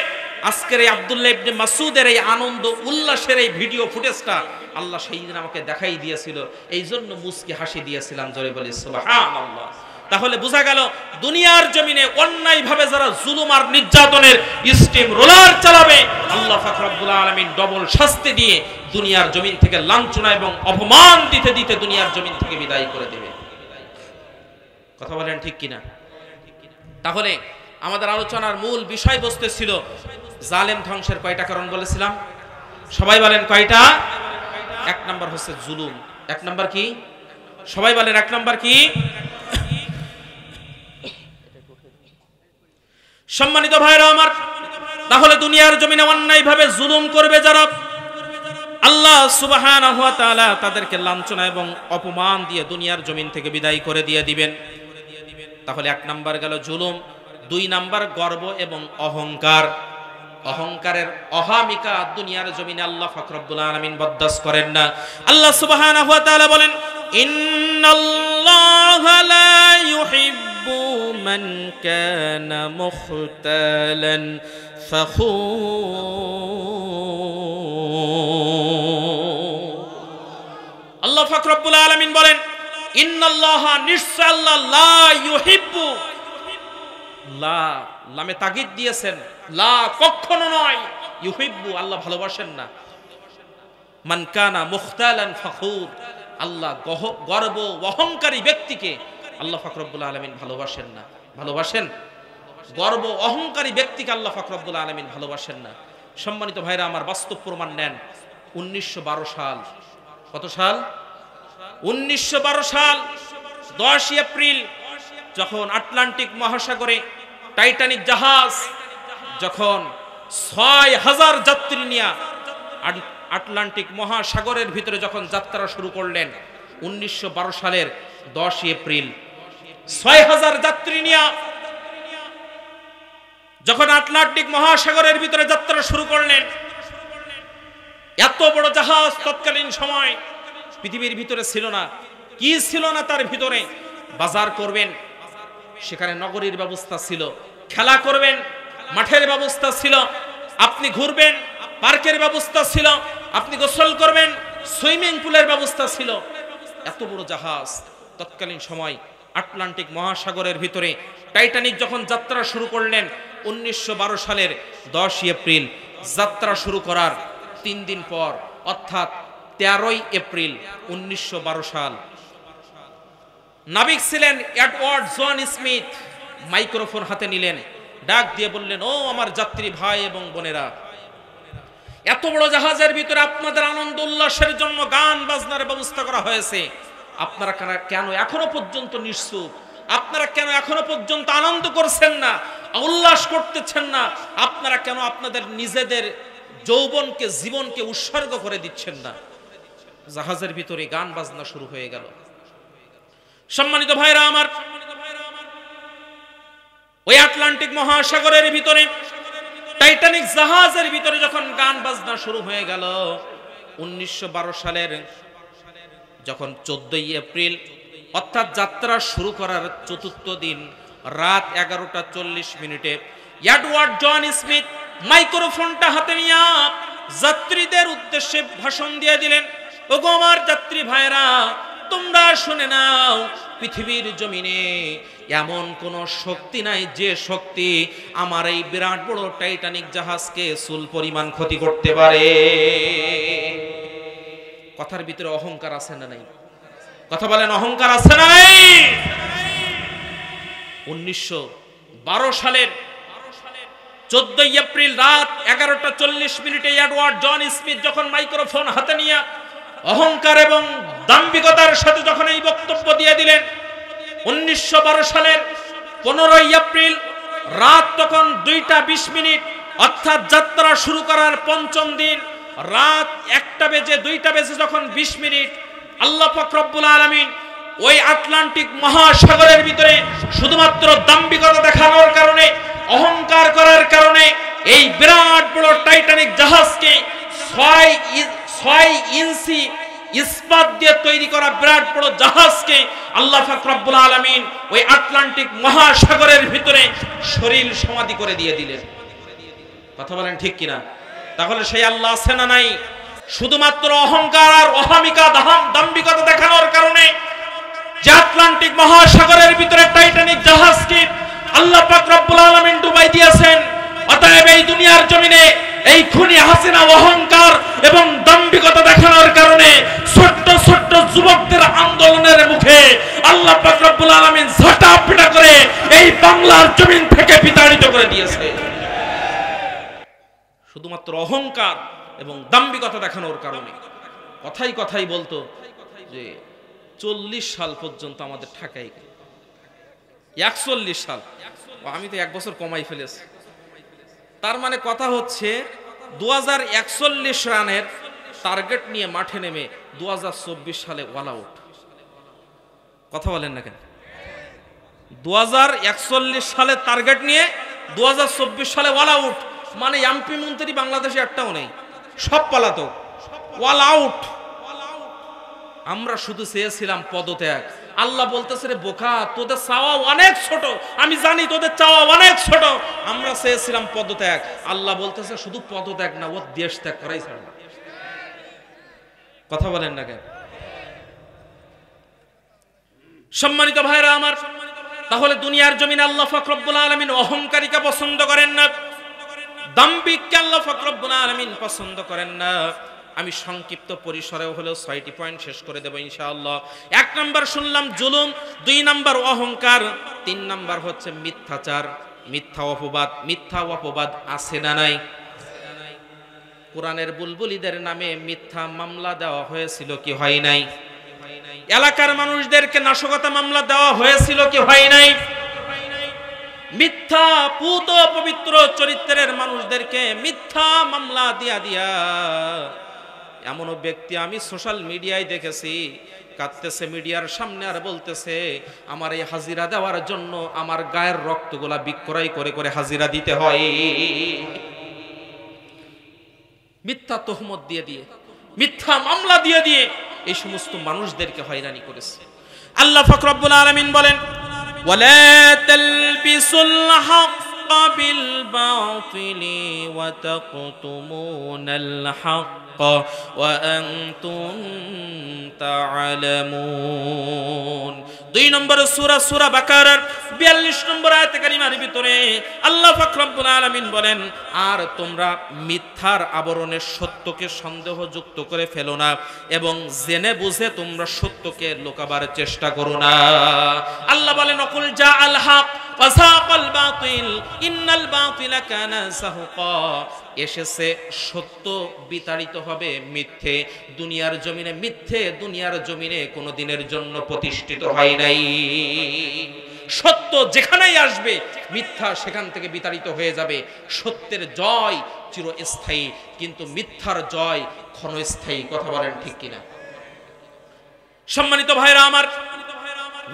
আজকের এই আব্দুল্লাহ ইবনে মাসউদের এই আনন্দ উল্লাসের এই ভিডিও ফুটেজটা আল্লাহ সেই দিন আমাকে দেখাই দিয়েছিল, এই জন্য মুস্কি হাসি দিয়েছিলাম। জোরে বলি সুবহানাল্লাহ। তাহলে বোঝা গেল দুনিয়ার জমিনে অন্যায় ভাবে যারা জুলুম আর নির্যাতনের স্টিম রোলার চালাবে, আল্লাহ পাক রব্বুল আলামিন ডবল শাস্তি দিয়ে দুনিয়ার জমিন থেকে লাঞ্ছনা এবং অপমান দিতে দিতে দুনিয়ার জমিন থেকে বিদায় করে দেবে। কথা বলেন ঠিক কিনা? তাহলে আমাদের আলোচনার মূল বিষয়বস্তু ছিল জালেম ধ্বংসের কয়টা কারণ বলেছিলাম? সবাই বলেন কয়টা? এক নাম্বার হচ্ছে জুলুম। এক নাম্বার কি? সবাই বলেন এক নাম্বার কি? সম্মানিত ভাইরা আমার, তাহলে দুনিয়ার জমিনে অন্যায় ভাবে জুলুম করবে যারা, আল্লাহ সুবহানাহু ওয়া তাআলা তাদেরকে লাঞ্ছনা এবং অপমান দিয়ে দুনিয়ার জমিন থেকে বিদায় করে দিয়ে দিবেন। তাহলে এক নাম্বার গেল জুলুম। দুই নাম্বার গর্ব এবং অহংকার। অহংকারের অহামিকা দুনিয়ার জমিনে আল্লাহ পাক রব্বুল আলামিন বরদাস্ত করেন না। আল্লাহ সুবহানাহু ওয়া তাআলা বলেন, ইন্নাল্লাহা লা ইউহিব্বু মান কানা মুখতালান ফখুর। আল্লাহ পাক রব্বুল আলামিন বলেন, ইন্নাল্লাহা, নিশ্চয় আল্লাহ, লা ইউহিব্বু, লা লামে তাগিদ দিয়েছেন, লা কখনো নয়, ইউহিব্বু আল্লাহ ভালোবাসেন না, মান কানা মুখতালান ফখুর, আল্লাহ গর্ব অহংকারী ব্যক্তিকে আল্লাহ পাক রব্বুল আলামিন ভালোবাসেন না। ভালোবাসেন? গর্ব অহংকারী ব্যক্তিকে আল্লাহ পাক রব্বুল আলামিন ভালোবাসেন না। সম্মানিত ভাইরা আমার, বাস্তব প্রমাণ নেন। 1912 সাল, কত সাল? 1912 সাল 10 এপ্রিল, যখন আটলান্টিক মহাসাগরে টাইটানিক জাহাজ যখন 6000 যাত্রী নিয়ে আটলান্টিক মহাসাগরের ভিতরে যখন যাত্রা শুরু করলেন, 1912 সালের 10 এপ্রিল 6000 যাত্রী নিয়ে যখন আটলান্টিক মহাসাগরের ভিতরে যাত্রা শুরু করলেন, এত বড় জাহাজ তৎকালীন সময় পৃথিবীর ভিতরে ছিল না। কি ছিল না তার ভিতরে? বাজার করবেন, সেখানে নগরীর ব্যবস্থা ছিল, খেলা করবেন, মাঠের ব্যবস্থা ছিল, আপনি ঘুরবেন, পার্কের ব্যবস্থা ছিল, আপনি গোসল করবেন, সুইমিং পুলের ব্যবস্থা ছিল। এত বড় জাহাজ তৎকালীন সময় আটলান্টিক মহাসাগরের ভিতরে টাইটানিক যখন যাত্রা শুরু করলেন 1912 সালের 10 এপ্রিল, যাত্রা শুরু করার 3 দিন পর অর্থাৎ 13ই এপ্রিল 1912 সাল নাবিক ছিলেন এডওয়ার্ড জন স্মিথ মাইক্রোফোন হাতে নিলেন, ডাক দিয়ে বললেন, ও আমার যাত্রী ভাই এবং বোনেরা, এত বড় জাহাজের ভিতরে আপনাদের আনন্দ উল্লাসের জন্য গান বাজনার ব্যবস্থা করা হয়েছে, আপনারা কেন এখনো পর্যন্ত নিশ্চুপ? আপনারা কেন এখনো পর্যন্ত আনন্দ করছেন না, উল্লাস করতেছেন না? আপনারা কেন আপনাদের নিজেদের যৌবনকে জীবনকে উৎসর্গ করে দিচ্ছেন না? জাহাজের ভিতরে গান বাজনা শুরু হয়ে গেল। সম্মানিত ভাইরা আমার, ওই আটলান্টিক মহাসাগরের ভিতরে টাইটানিক জাহাজের ভিতরে যখন গান বাজনা শুরু হয়ে গেল, 1912 সালের যখন 14ই এপ্রিল অর্থাৎ যাত্রা শুরু করার চতুর্থ দিন রাত 11:40 এডওয়ার্ড জন স্মিথ মাইক্রোফোনটা হাতে নিয়ে যাত্রীদের উদ্দেশ্যে ভাষণ দিয়ে দিলেন, ওগো আমার যাত্রী ভাইরা, তোমরা শুনে নাও, পৃথিবীর জমিনে এমন কোন শক্তি নাই যে শক্তি আমার এই বিরাট বড় টাইটানিক জাহাজকে চুল পরিমাণ ক্ষতি করতে পারে। কথার ভিতরে অহংকার আছে না নাই? কথা বলেন, অহংকার আছে না নাই? 1912 সালের 14ই এপ্রিল রাত 11:40 এডওয়ার্ড জন স্মিথ যখন মাইক্রোফোন হাতে নিয়ে অহংকার এবং দাম্ভিকতার সাথে যখন এই বক্তব্য দিয়ে দিলেন, 1912 সালের 15ই এপ্রিল রাত তখন 2:20 অর্থাৎ যাত্রা শুরু করার পঞ্চম দিন রাত 1:02 বেজে যখন 20 আল্লাহ পাক রব্বুল আলামিন ওই আটলান্টিক মহাসাগরের ভিতরে শুধুমাত্র দাম্ভিকতা দেখানোর কারণে, অহংকার করার কারণে এই বিরাট বড় টাইটানিক জাহাজকে 6 ইঞ্চি ইস্পাত দিয়ে তৈরি করা বিরাট বড় জাহাজকে আল্লাহ পাক রব্বুল আলামিন ওই আটলান্টিক মহাসাগরের ভিতরে শরীর সমাধি করে দিয়ে দিলেন। কথা বলেন ঠিক কিনা? তাহলে সেই আল্লাহ আছে না নাই? শুধুমাত্র অহংকার আর অহমিকা দাম্ভিকতা দেখানোর কারণে যে আটলান্টিক মহাসাগরের ভিতরে টাইটানিক জাহাজকে আল্লাহ পাক রব্বুল আলামিন ডুবাই দিয়েছেন। অতএব এই দুনিয়ার জমিনে এই খুনি হাসিনা অহংকার এবং দাম্ভিকতা দেখানোর কারণে ছোট্ট ছোট্ট যুবকদের আন্দোলনের মুখে আল্লাহ পাক রব্বুল আলামিন ঝাঁটাপিটা করে এই বাংলার জমিন থেকে বিতাড়িত করে দিয়েছে। শুধুমাত্র অহংকার এবং দাম্ভিকতা দেখানোর কারণে। কথাই কথাই বলতো যে 40 সাল পর্যন্ত আমাদের ঠাকাই, 41 সাল, আমি তো 1 বছর কমাই ফেলেছি। তার মানে কথা হচ্ছে 2041 রানের টার্গেট নিয়ে মাঠে নেমে 2024 সালে অল আউট। কথা বলেন না কেন? 2041 সালে টার্গেট নিয়ে 2024 সালে অল আউট, মানে এমপি মন্ত্রী বাংলাদেশে একটাও নেই, সব পলাতক, অল আউট। আমরা শুধু চেয়েছিলাম পদত্যাগ। আল্লাহ বলতেছে, রে বোকা, তোদের চাওয়া অনেক ছোট, আমি জানি তোদের চাওয়া অনেক ছোট, আমরা চেয়েছিলাম পদত্যাগ। আল্লাহ বলতেছে শুধু পদত্যাগ না, ও দেশ ত্যাগ করাই ছাড় না। কথা বলেন না কেন? সম্মানিত ভাইরা আমার, তাহলে দুনিয়ার জমিনে আল্লাহ পাক রব্বুল আলামিন অহংকারীকে পছন্দ করেন না, দাম্ভিককে আল্লাহ পাক রব্বুল আলামিন পছন্দ করেন না। আমি সংক্ষিপ্ত পরিসরে হলেও 6টি পয়েন্ট শেষ করে দেব ইনশাআল্লাহ। 1 নাম্বার শুনলাম জুলুম, 2 নাম্বার অহংকার, 3 নাম্বার হচ্ছে মিথ্যাচার, মিথ্যা অপবাদ আছে না নাই? কোরআনের বুলবুলিদের নামে মিথ্যা মামলা দেওয়া হয়েছিল কি হয় নাই? এলাকার মানুষদেরকে নাশকতা মামলা দেওয়া হয়েছিল কি হয় নাই? মিথ্যা পুত পবিত্র চরিত্রের মানুষদেরকে মিথ্যা মামলা দিয়া এমনও ব্যক্তি আমি সোশ্যাল মিডিয়ায় দেখেছি, কাঁদতেছে মিডিয়ার সামনে আর বলতেছে আমার এই হাজিরা দেওয়ার জন্য আমার গায়ের রক্তগুলা বিক্রয় করে করে হাজিরা দিতে হয়। মিথ্যা তহমত দিয়ে মিথ্যা মামলা দিয়ে এই সমস্ত মানুষদেরকে হয়রানি করেছে। আল্লাহ পাক রব্বুল আলামিন বলেন, ওয়ালা তালবিসুল হাক্কা বিল বাতিলি ওয়া তাকতুমুনাল হাক্কা ওয়া আনতুম তা'লামুন। 2 নম্বর সূরা বাকারার 42 নম্বর আয়াতে কারিমার ভিতরে আল্লাহ পাক রব্বুল আলামিন বলেন, আর তোমরা মিথ্যার আবরণে সত্যকে সন্দেহযুক্ত করে ফেলো না এবং জেনে বুঝে তোমরা সত্যকে লুকাবার চেষ্টা করো না। আল্লাহ বলেন, অকুল জা আল হক ওয়া যাকাল বাতিল ইন্নাল বাতিলা কানা যাহুকা। এসেছে সত্য, বিতাড়িত হবে মিথ্যে। দুনিয়ার জমিনে মিথ্যে দুনিয়ার জমিনে কোনো দিনের জন্য প্রতিষ্ঠিত হয় নাই। সত্য যেখানেই আসবে মিথ্যা সেখান থেকে বিতাড়িত হয়ে যাবে। সত্যের জয় চিরস্থায়ী, কিন্তু মিথ্যার জয় ক্ষণস্থায়ী। কথা বলেন ঠিক কিনা? সম্মানিত ভাইরা আমার,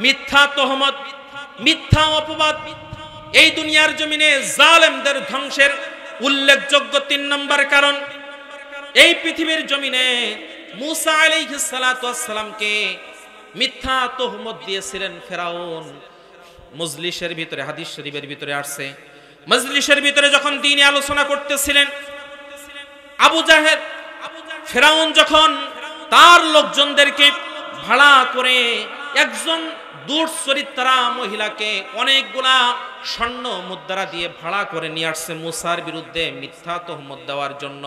মিথ্যা তহমত, মিথ্যা অপবাদ এই দুনিয়ার জমিনে জালেমদের ধ্বংসের উল্লেখযোগ্য 3 নম্বর কারণ। এই পৃথিবীর জমিনে মুসা আলাইহিস সালাতু ওয়াস সালামকে মিথ্যা তহমত দিয়েছিলেন ফেরাউন। মজলিসের ভিতরে, হাদিস শরীফের ভিতরে আসছে, মজলিসের ভিতরে যখন দ্বীনি আলোচনা করতেছিলেন, আবু জাহেল ফেরাউন যখন তার লোকজনদেরকে ভাড়া করে একজন দুশ্চরিত্রা মহিলাকে অনেকগুলা স্বর্ণ মুদ্রা দিয়ে ভাড়া করে নিয়ে আসছে মুসার বিরুদ্ধে মিথ্যা তহমত দেওয়ার জন্য।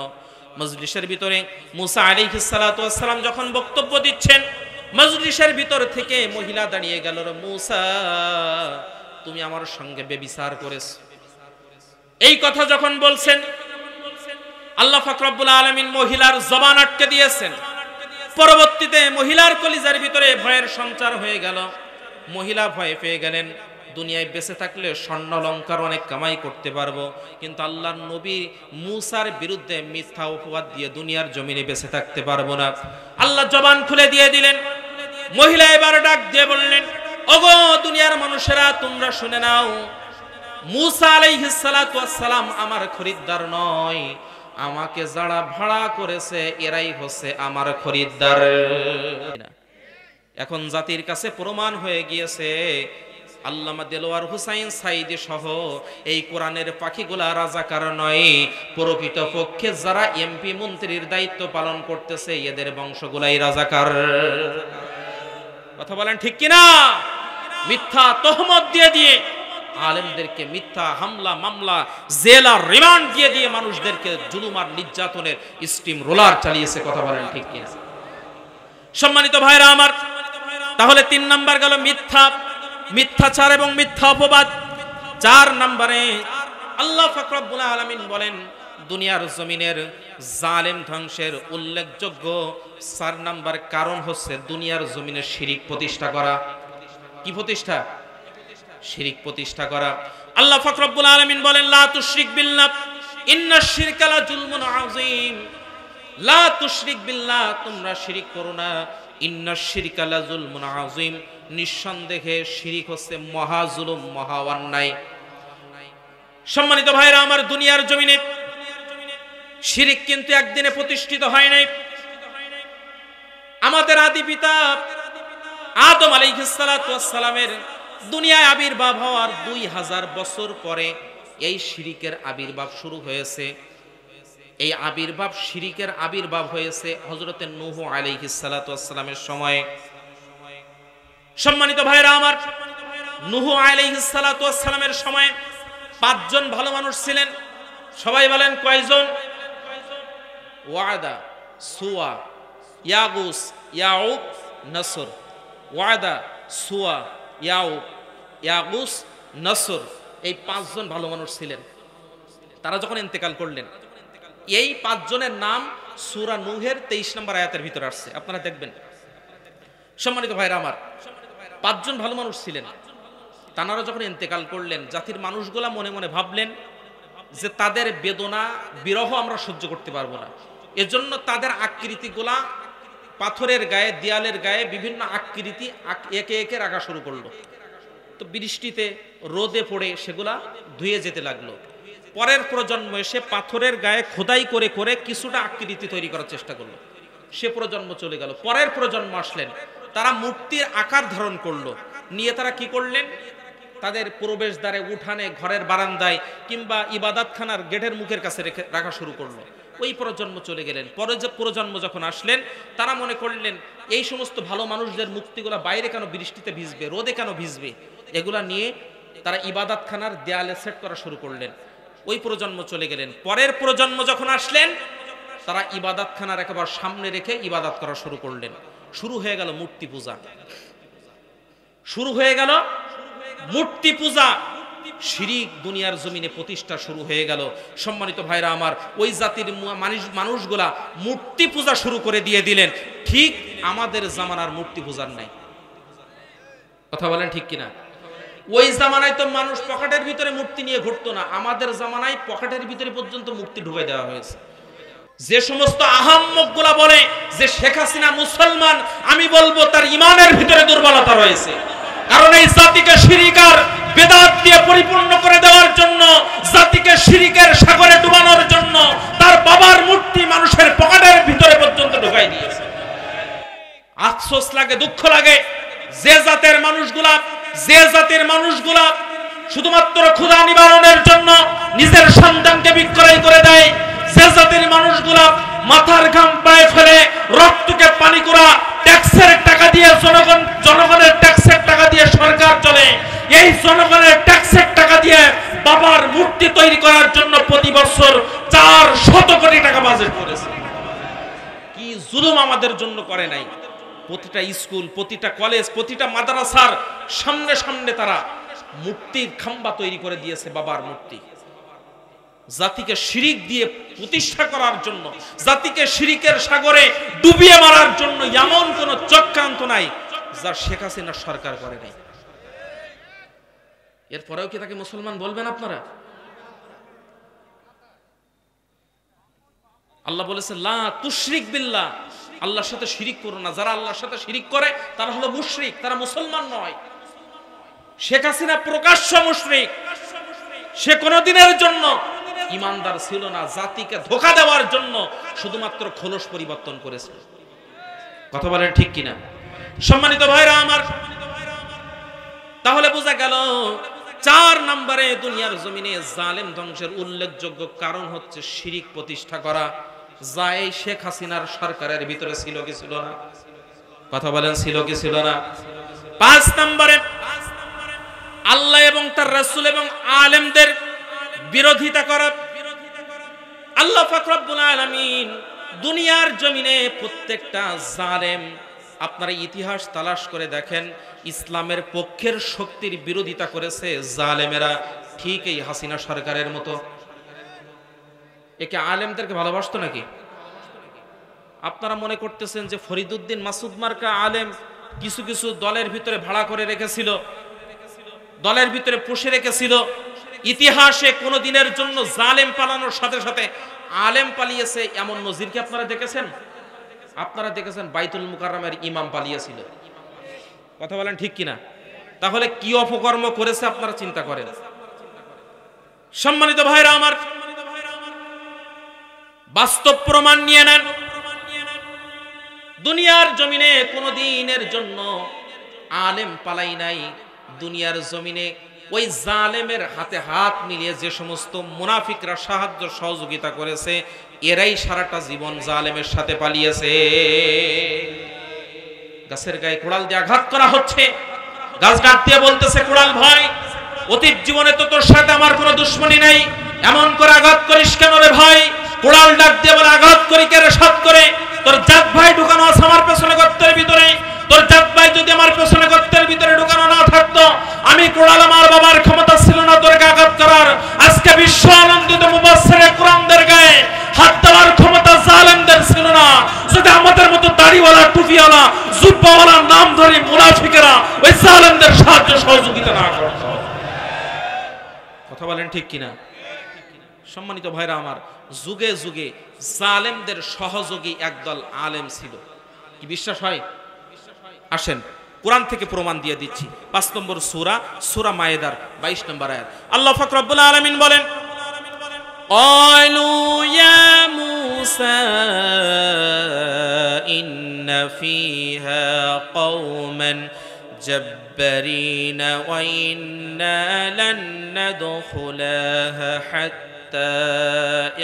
মজলিসের ভিতরে মুসা আলাইহিস সালাতু ওয়াস সালাম যখন বক্তব্য দিচ্ছেন, মজলিসের ভিতর থেকে মহিলা দাঁড়িয়ে গেল, মুসা তুমি আমার সঙ্গে বেবিচার করেছো। এই কথা যখন বলছেন, আল্লাহ পাক রব্বুল আলামিন মহিলার জবান আটকে দিয়েছেন। পরবর্তীতে মহিলার কলিজার ভিতরে ভয়ের সঞ্চার হয়ে গেল। মহিলা ভয় পেয়ে গেলেন, দুনিয়ায় বেঁচে থাকলে স্বর্ণ অলংকার অনেক কামাই করতে পারবো, কিন্তু আল্লাহর নবী মুসার বিরুদ্ধে মিথ্যা অপবাদ দিয়ে দুনিয়ার জমিনে বেঁচে থাকতে পারবো না। আল্লাহ জবান খুলে দিয়ে দিলেন। মহিলা এবার ডাক দিয়ে বললেন, ওগো দুনিয়ার মানুষেরা, তোমরা শুনে নাও, মুসা আলাইহিস সালাতু ওয়াস সালাম আমার খরিদ্দার নয়, আমাকে যারা ভাড়া করেছে এরাই হচ্ছে আমার খরিদ্দার। এখন জাতির কাছে প্রমাণ হয়ে গিয়েছে, আল্লামা দেলোয়ার হুসাইন সাইদি সহ এই কোরআনের পাখিগুলা রাজাকার নয়, প্রকৃতপক্ষে যারা এমপি মন্ত্রীর দায়িত্ব পালন করতেছে এদের বংশগুলাই রাজাকার। কথা বলেন ঠিক কিনা? মিথ্যা তহমত দিয়ে দিয়ে আলেমদেরকে মিথ্যা হামলা মামলা, জেল আর রিমান্ড দিয়ে দিয়ে মানুষদেরকে জুলুম আর নির্যাতনের স্টিম রোলার চালিয়েছে। কথা বলেন ঠিক কিনা? সম্মানিত ভাইরা আমার, তাহলে 3 নাম্বার গেল মিথ্যা, মিথ্যাচার এবং মিথ্যা অপবাদ। 4 নম্বরে আল্লাহ পাক রব্বুল আলামিন বলেন, দুনিয়ার জমিনের জালেম ধ্বংসের উল্লেখযোগ্য 4 নাম্বার কারণ হচ্ছে দুনিয়ার জমিনে শিরিক প্রতিষ্ঠা করা। কি প্রতিষ্ঠা? শিরিক প্রতিষ্ঠা করা। আল্লাহ পাক রব্বুল আলামিন বলেন, লা তুশরিক বিল্লাহ ইন্নাশ শিরকা লা যুলমুন আযীম। লা তুশরিক বিল্লাহ, তোমরা শিরিক করো না। ইন্নাশ শিরকা লা যুলমুন আযীম, নিঃসন্দেহে শিরিক হচ্ছে মহা জুলুম, মহা অন্যায়। সম্মানিত ভাইরা আমার, দুনিয়ার জমিনে শিরিক কিন্তু একদিনে প্রতিষ্ঠিত হয় নাই। আমাদের আদি পিতা আদম আলাইহিস সালাতু ওয়াস সালামের দুনিয়ায় আবির্ভাব হওয়ার 2000 বছর পরে এই শিরিকের আবির্ভাব শুরু হয়েছে। এই আবির্ভাব, শিরিকের আবির্ভাব হয়েছে হযরতে নূহ আলাইহিস সালাতু ওয়াস সালামের সময়ে। সম্মানিত ভাইরা আমার, নূহ আলাইহিস সালাতু ওয়াস সালামের সময়ে 5 জন ভালো মানুষ ছিলেন। সবাই বলেন কয়জন? ওয়াদা, সুয়া, ইয়াগুস, ইয়াউক, নসর। ওয়াদা, সুয়া, ইয়াগুস, নসর, এই 5 জন ভালো মানুষ ছিলেন। তারা যখন ইন্তেকাল করলেন, এই 5 জনের নাম সূরা নূহের 23 নম্বর আয়াতের ভিতরে আসছে, আপনারা দেখবেন। সম্মানিত ভাইরা আমার, 5 জন ভালো মানুষ ছিলেন। তারা যখন ইন্তেকাল করলেন, জাতির মানুষগুলা মনে মনে ভাবলেন যে তাদের বেদনা বিরহ আমরা সহ্য করতে পারবো না। এজন্য তাদের আকৃতিগুলা পাথরের গায়ে, দেয়ালের গায়ে বিভিন্ন আকৃতি একে একে রাখা শুরু করলো। তো বৃষ্টিতে, রোদে পড়ে সেগুলা ধুয়ে যেতে লাগলো। পরের প্রজন্ম এসে পাথরের গায়ে খোদাই করে করে কিছুটা আকৃতি তৈরি করার চেষ্টা করলো। সে প্রজন্ম চলে গেল। পরের প্রজন্ম আসলেন, তারা মূর্তির আকার ধারণ করলো। নিয়ে তারা কি করলেন? তাদের প্রবেশদ্বারে, উঠানে, ঘরের বারান্দায় কিংবা ইবাদতখানার গেটের মুখের কাছে রাখা শুরু করলো। ওই প্রজন্ম চলে গেলেন। পরে যে প্রজন্ম যখন আসলেন তারা মনে করলেন এই সমস্ত ভালো মানুষদের মুক্তিগুলা বাইরে কেন বৃষ্টিতে ভিজবে, রোদে কেন ভিজবে, এগুলা নিয়ে তারা ইবাদতখানার দেয়ালে সেট করা শুরু করলেন। ওই প্রজন্ম চলে গেলেন। পরের প্রজন্ম যখন আসলেন তারা ইবাদতখানার একেবারে সামনে রেখে ইবাদত করা শুরু করলেন। শুরু হয়ে গেল মূর্তি পূজা, শুরু হয়ে গেল মূর্তি পূজা, শিরিক দুনিয়ার জমিনে প্রতিষ্ঠা শুরু হয়ে গেল। সম্মানিত ভাইরা আমার, ওই জাতির মানুষগুলা মূর্তি পূজা শুরু করে দিয়ে দিলেন। ঠিক আমাদের জামানার মূর্তি পূজার নাই। কথা বলেন ঠিক কিনা? ওই জামানায় তো মানুষ পকেটের ভিতরে মূর্তি নিয়ে ঘুরতো না, আমাদের জামানায় পকেটের ভিতরে পর্যন্ত মূর্তি ঢুকে দেওয়া হয়েছে। যে সমস্ত আহাম্মকগুলা বলে যে শেখ হাসিনা মুসলমান, আমি বলবো তার ইমানের ভিতরে দুর্বলতা রয়েছে। কারণ এই জাতিকে শিরিক আর বেদাত দিয়ে পরিপূর্ণ করে দেওয়ার জন্য, জাতিকে শিরিকের সাগরে ডুবানোর জন্য তার বাবার মূর্তি মানুষের পকেটের ভিতরে পর্যন্ত ঢুকাই দিয়েছে। আফসোস লাগে, দুঃখ লাগে, যে জাতের মানুষগুলা শুধুমাত্র ক্ষুধা নিবারণের জন্য নিজের সন্তানকে বিক্রয় করে দেয়, যে জাতির মানুষগুলা মাথার ঘাম পায়ে ফেলে রক্তকে পানি করা ট্যাক্সের টাকা দিয়ে জনগণের ট্যাক্সের টাকা দিয়ে সরকার চলে, এই জনগণের ট্যাক্সের টাকা দিয়ে বাবার মূর্তি তৈরি করার জন্য প্রতি বছর 400 কোটি টাকা বাজেট করেছে। কি জুলুম আমাদের জন্য করে নাই? প্রতিটা স্কুল, প্রতিটা কলেজ, প্রতিটা মাদ্রাসার সামনে সামনে তারা মূর্তির খাম্বা তৈরি করে দিয়েছে, বাবার মূর্তি। জাতিকে শিরিক দিয়ে প্রতিষ্ঠা করার জন্য, জাতিকে শিরিকের সাগরে ডুবিয়ে মারার জন্য এমন কোন চক্রান্ত নাই যা শেখ হাসিনার সরকার করে নাই। এরপরেও কি তাকে মুসলমান বলবেন আপনারা? আল্লাহ বলেছে লা তুশরিক বিল্লাহ, আল্লাহর সাথে শিরিক করো না। যারা আল্লাহর সাথে শিরিক করে তারা হলো মুশরিক, তারা মুসলমান নয়। শেখ হাসিনা প্রকাশ্য মুশরিক, সে কোনদিনের জন্য ইমানদার ছিল না, জাতিকে ধোঁকা দেওয়ার জন্য শুধুমাত্র খোলস পরিবর্তন করেছে। কথা বলেন ঠিক কিনা? সম্মানিত ভাইরা আমার, তাহলে বোঝা গেল 4 নম্বরে দুনিয়ার জমিনে জালেম ধ্বংসের উল্লেখযোগ্য কারণ হচ্ছে শিরিক প্রতিষ্ঠা করা, যা এই শেখ হাসিনার সরকারের ভিতরে ছিল কি ছিল না? কথা বলেন ছিল কি ছিল না? 5 নম্বরে আল্লাহ এবং তার রাসূল এবং আলেমদের বিরোধিতা করা। আল্লাহ পাক রব্বুল আলামিন দুনিয়ার জমিনে প্রত্যেকটা জালেম, আপনারা ইতিহাস তালাশ করে দেখেন, ইসলামের পক্ষের শক্তির বিরোধিতা করেছে জালেমেরা, ঠিক এই হাসিনা সরকারের মতো। একে আলেমদেরকে ভালোবাসতো নাকি? আপনারা মনে করতেছেন যে ফরিদউদ্দিন মাসুদ মার্কা আলেম কিছু কিছু দলের ভিতরে ভাড়া করে রেখেছিল, দলের ভিতরে পুষে রেখেছিল। ইতিহাসে কোনো দিনের জন্য জালেম পালানোর সাথে সাথে আলেম পালিয়েছে এমন নজির কি আপনারা দেখেছেন? আপনারা দেখেছেন বাইতুল মুকাররমের ইমাম পালিয়েছিল। কথা বলেন ঠিক কিনা? তাহলে কি অপকর্ম করেছে আপনারা চিন্তা করেন। সম্মানিত ভাইরা আমার, বাস্তব প্রমাণ নিয়ে নেন। দুনিয়ার জমিনে কোনো দিনের জন্য আলেম পালাই নাই। দুনিয়ার জমিনে ওই জালেমের হাতে হাত মিলিয়ে যে সমস্ত মুনাফিকরা সাহায্য সহযোগিতা করেছে, এরাই সারাটা জীবন জালেমের সাথে পালিয়েছে। গাছের গায়ে কোড়াল দিয়ে আঘাত করা হচ্ছে, গাছ ডাক দিয়ে বলতেছে কোড়াল ভাই, অতীত জীবনে তো তোর সাথে আমার কোনো দুশ্মনী নাই, এমন করে আঘাত করিস কেন রে ভাই? কোড়াল ডাক দিয়ে বলে আঘাত করি কে রে সাত করে? তোর জাত ভাই ঢুকানো আছে আমার পেছনে গর্তের ভিতরে। তোর জাত ভাই যদি আমার পেছনে গর্তের ভিতরে ঢুকানো না থাকতো, আমি কোড়াল, আমার বাবার ক্ষমতা ছিল না তোরকে আঘাত করার। আজকে বিশ্ব আনন্দিত মুফাসসিরে কোরআনদের গায়ে হাত দেওয়ার ক্ষমতা জালেমদের ছিল না। যদি আমাদের মতো দাড়িওয়ালা, টুপিওয়ালা, জুব্বাওয়ালা নামধারী মুনাফিকেরা ওই জালেমদের সাহায্য সহযোগিতা না করত। কথা বলেন ঠিক কিনা? সম্মানিত ভাইরা আমার, যুগে যুগে জালেমদের সহযোগী একদল আলেম ছিল। কি বিশ্বাস হয়? আসেন কোরআন থেকে প্রমাণ দিয়ে দিচ্ছি। 5 নম্বর সূরা, সূরা মায়েদার 22 নম্বর আয়াত। আল্লাহ পাক রব্বুল আলামিন বলেন, ক্বালু ইয়া মূসা ইন্না ফীহা কওমান জাব্বারিন ওয়া ইন্না লান নাদখুলাহা হাত্তা حتى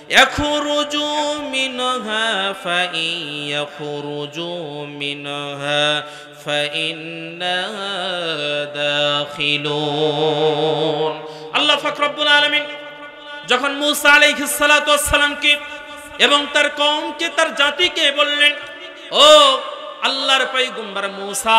يخرجوا منها فإن يخرجوا منها فإنا داخلون আল্লাহ পাক রব্বুল আলামিন যখন মূসা আলাইহিস সালাতু ওয়াস সালামকে এবং তার কওমকে, তার জাতিকে বললেন, ও আল্লাহর পয়গম্বর মূসা,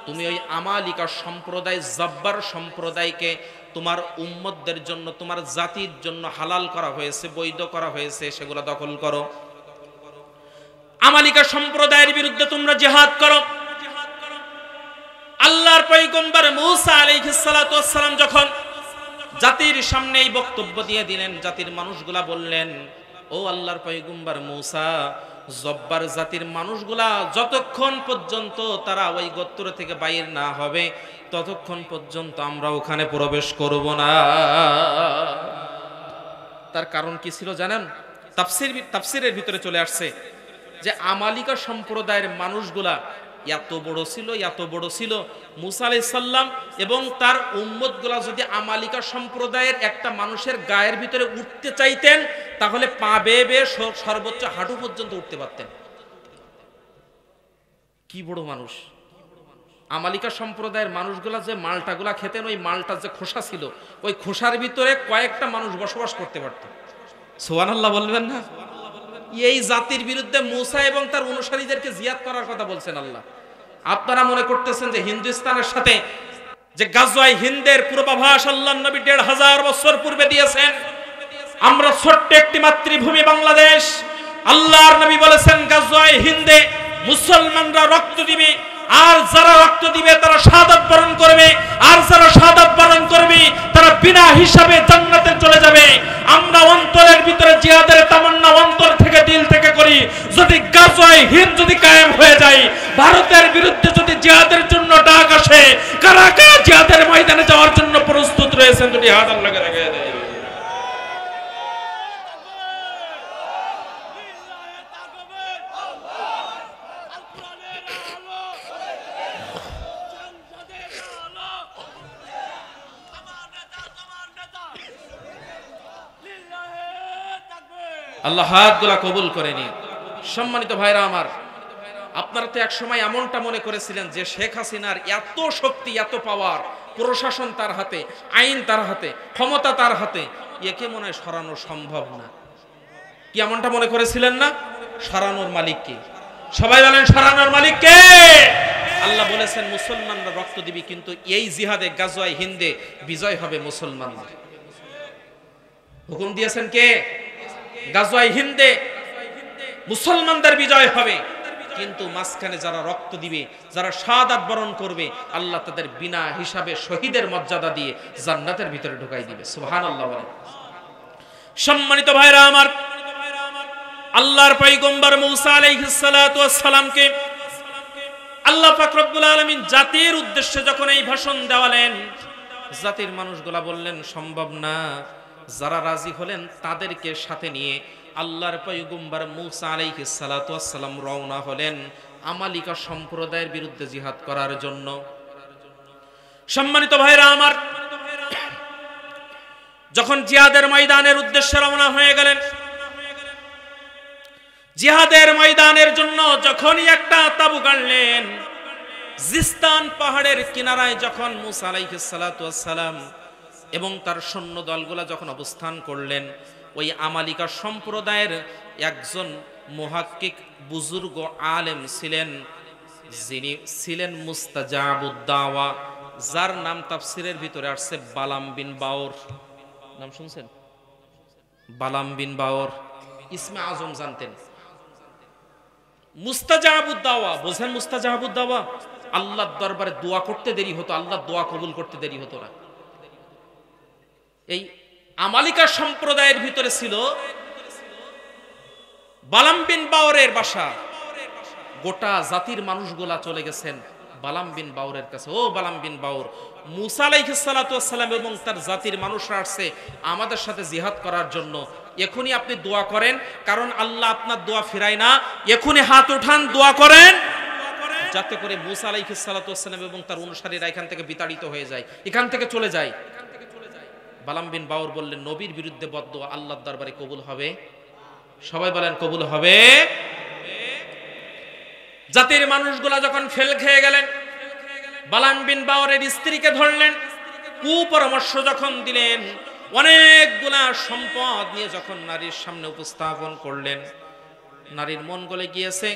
তুমি ওই আমালিকা সম্প্রদায়, জব্বার সম্প্রদায়কে তোমার উম্মতদের জন্য, তোমার জাতির জন্য হালাল করা হয়েছে, বৈধ করা হয়েছে, সেগুলো দখল করো। আমালিকা সম্প্রদায়ের বিরুদ্ধে তোমরা জিহাদ করো। আল্লাহর পয়গম্বর মূসা আলাইহিস সালাতু ওয়াস সালাম যখন জাতির সামনে এই বক্তব্য দিয়ে দিলেন, জাতির মানুষগুলা বললেন, ও আল্লাহর পয়গম্বর মূসা, জব্বার জাতির মানুষগুলা যতক্ষণ পর্যন্ত তারা ওই গোত্র থেকে বাইর না হবে, ততক্ষণ পর্যন্ত আমরা ওখানে প্রবেশ করব না। তার কারণ কি ছিল জানেন? তাফসিরের ভিতরে চলে আসছে যে আমালিকা সম্প্রদায়ের মানুষগুলা এত বড় ছিল, মূসা আলাইহিস সালাম এবং তার উম্মতগুলা যদি আমালিকা সম্প্রদায়ের একটা মানুষের গায়ের ভিতরে উঠতে চাইতেন, তাহলে পা বেয়ে সর্বোচ্চ হাঁটু পর্যন্ত উঠতে পারতেন। কি বড় মানুষ! আমালিকা সম্প্রদায়ের মানুষগুলা যে মালটাগুলা খেতেন, ওই মালটা যে খোসা ছিল, ওই খোসার ভিতরে কয়েকটা মানুষ বসবাস করতে পারত। সুবহানাল্লাহ বলবেন না? এই জাতির বিরুদ্ধে মূসা এবং তার অনুসারীদেরকে জিহাদ করার কথা বলছেন আল্লাহ। আপনারা মনে করতেছেন যে হিন্দুস্তানের সাথে যে গাজওয়ায়ে হিন্দের পূর্বাভাস আল্লাহর নবী ১৫০০ বছর পূর্বে দিয়েছেন। আমরা ছোট্ট একটি মাতৃভূমি বাংলাদেশ, আল্লাহর নবী বলেছেন গাজওয়ায়ে হিন্দে মুসলমানরা রক্ত দিবে, আর যারা রক্ত দিবে তারা শাহাদাত বরণ করবে, আর যারা শাহাদাত বরণ করবে তারা বিনা হিসাবে জান্নাতে চলে যাবে। আমরা অন্তরের ভিতরে জিহাদের তামান্না অন্তর থেকে, দিল থেকে করি। যদি গাজওয়ায়ে হিন্দ যদি কায়েম হয়ে যায়, ভারতের বিরুদ্ধে যদি জিহাদের জন্য ডাক আসে, কারা কারা জিহাদের ময়দানে যাওয়ার জন্য প্রস্তুত রয়েছেন? যদি হাত আল্লাহকে দেখায় দেয়। আল্লাহ হাতগুলা কবুল করে নিন। সম্মানিত ভাইরা আমার, আপনারা তো এক সময় এমনটা মনে করেছিলেন যে শেখ হাসিনার এত শক্তি, এত পাওয়ার, প্রশাসন তার হাতে, আইন তার হাতে, ক্ষমতা তার হাতে, একে মনে হয় সরানো সম্ভব না। কি এমনটা মনে করেছিলেন না? সরানোর মালিক কে? সবাই বলেন, সরানোর মালিক কে? আল্লাহ বলেছেন মুসলমানরা রক্ত দিবি, কিন্তু এই জিহাদে গাজওয়ায়ে হিন্দে বিজয় হবে মুসলমানদের। হুকুম দিয়েছেন কে? গাজওয়ায়ে হিন্দে মুসলমানদের বিজয় হবে, কিন্তু মাঝখানে যারা রক্ত দিবে, যারা শাহাদাত বরণ করবে, আল্লাহ তাদের বিনা হিসাবে শহীদের মর্যাদা দিয়ে জান্নাতের ভিতরে ঢুকাই দিবে। সুবহানাল্লাহ বলেন। সম্মানিত ভাইরা আমার, আল্লাহর পয়গম্বর মূসা আলাইহিস সালাতু ওয়াস সালামকে আল্লাহ পাক রব্বুল আলামিন জাতির উদ্দেশ্যে যখন এই ভাষণ দেওয়ালেন, জাতির মানুষগুলা বললেন সম্ভব না। যারা রাজি হলেন তাদেরকে সাথে নিয়ে আল্লাহর পয়গম্বর মূসা আলাইহিস সালাতু ওয়াস সালাম রওনা হলেন আমালিকা সম্প্রদায়ের বিরুদ্ধে জিহাদ করার জন্য। সম্মানিত ভাইরা আমার, যখন জিহাদের ময়দানের উদ্দেশ্যে রওনা হয়ে গেলেন, জিহাদের ময়দানের জন্য যখনই একটা তাবু গাড়লেন, জিস্তান পাহাড়ের কিনারায় যখন মূসা আলাইহিস সালাতু ওয়াস সালাম এবং তার সৈন্য দলগুলা যখন অবস্থান করলেন, ওই আমালিকা সম্প্রদায়ের একজন মুহাক্কিক বুজুর্গ আলেম ছিলেন, যিনি ছিলেন মুস্তাজাবুদ দাওয়া, যার নাম তাফসিরের ভিতরে আসছে বালাম বিন বাওর। নাম শুনছেন? বালাম বিন বাওর ইসমে আজম জানতেন। মুস্তাজাবুদ দাওয়া বোঝেন? মুস্তাজাবুদ দাওয়া, আল্লাহর দরবারে দোয়া করতে দেরি হতো, আল্লাহ দোয়া কবুল করতে দেরি হতো না। এই আমালিকা সম্প্রদায়ের ভিতরে ছিল বালাম বিন বাওরের বাসা। গোটা জাতির মানুষগুলা চলে গেছেন বালাম বিন বাওরের কাছে। ও বালাম বিন বাওর, মূসা আলাইহিস সালাতু ওয়াস সালাম এবং তার জাতির মানুষরা আসছে আমাদের সাথে জিহাদ করার জন্য। এখনই আপনি দোয়া করেন, কারণ আল্লাহ আপনার দোয়া ফিরায় না। এখনই হাত উঠান, দোয়া করেন, যাতে করে মূসা আলাইহিস সালাতু ওয়াস সালাম এবং তার অনুসারীরা এখান থেকে বিতাড়িত হয়ে যায়, এখান থেকে চলে যায়। বালাম বিন বাউর বললেন, নবীর বিরুদ্ধে বদদোয়া আল্লাহর দরবারে কবুল হবে? সবাই বলেন কবুল হবে। জাতির মানুষগুলা যখন ফেল খেয়ে গেলেন, বালাম বিন বাউরের স্ত্রীকে ধরলেন, কুপরামর্শ যখন দিলেন, অনেকগুলা সম্পদ নিয়ে যখন নারীর সামনে উপস্থাপন করলেন, নারীর মন গলে গিয়েছে,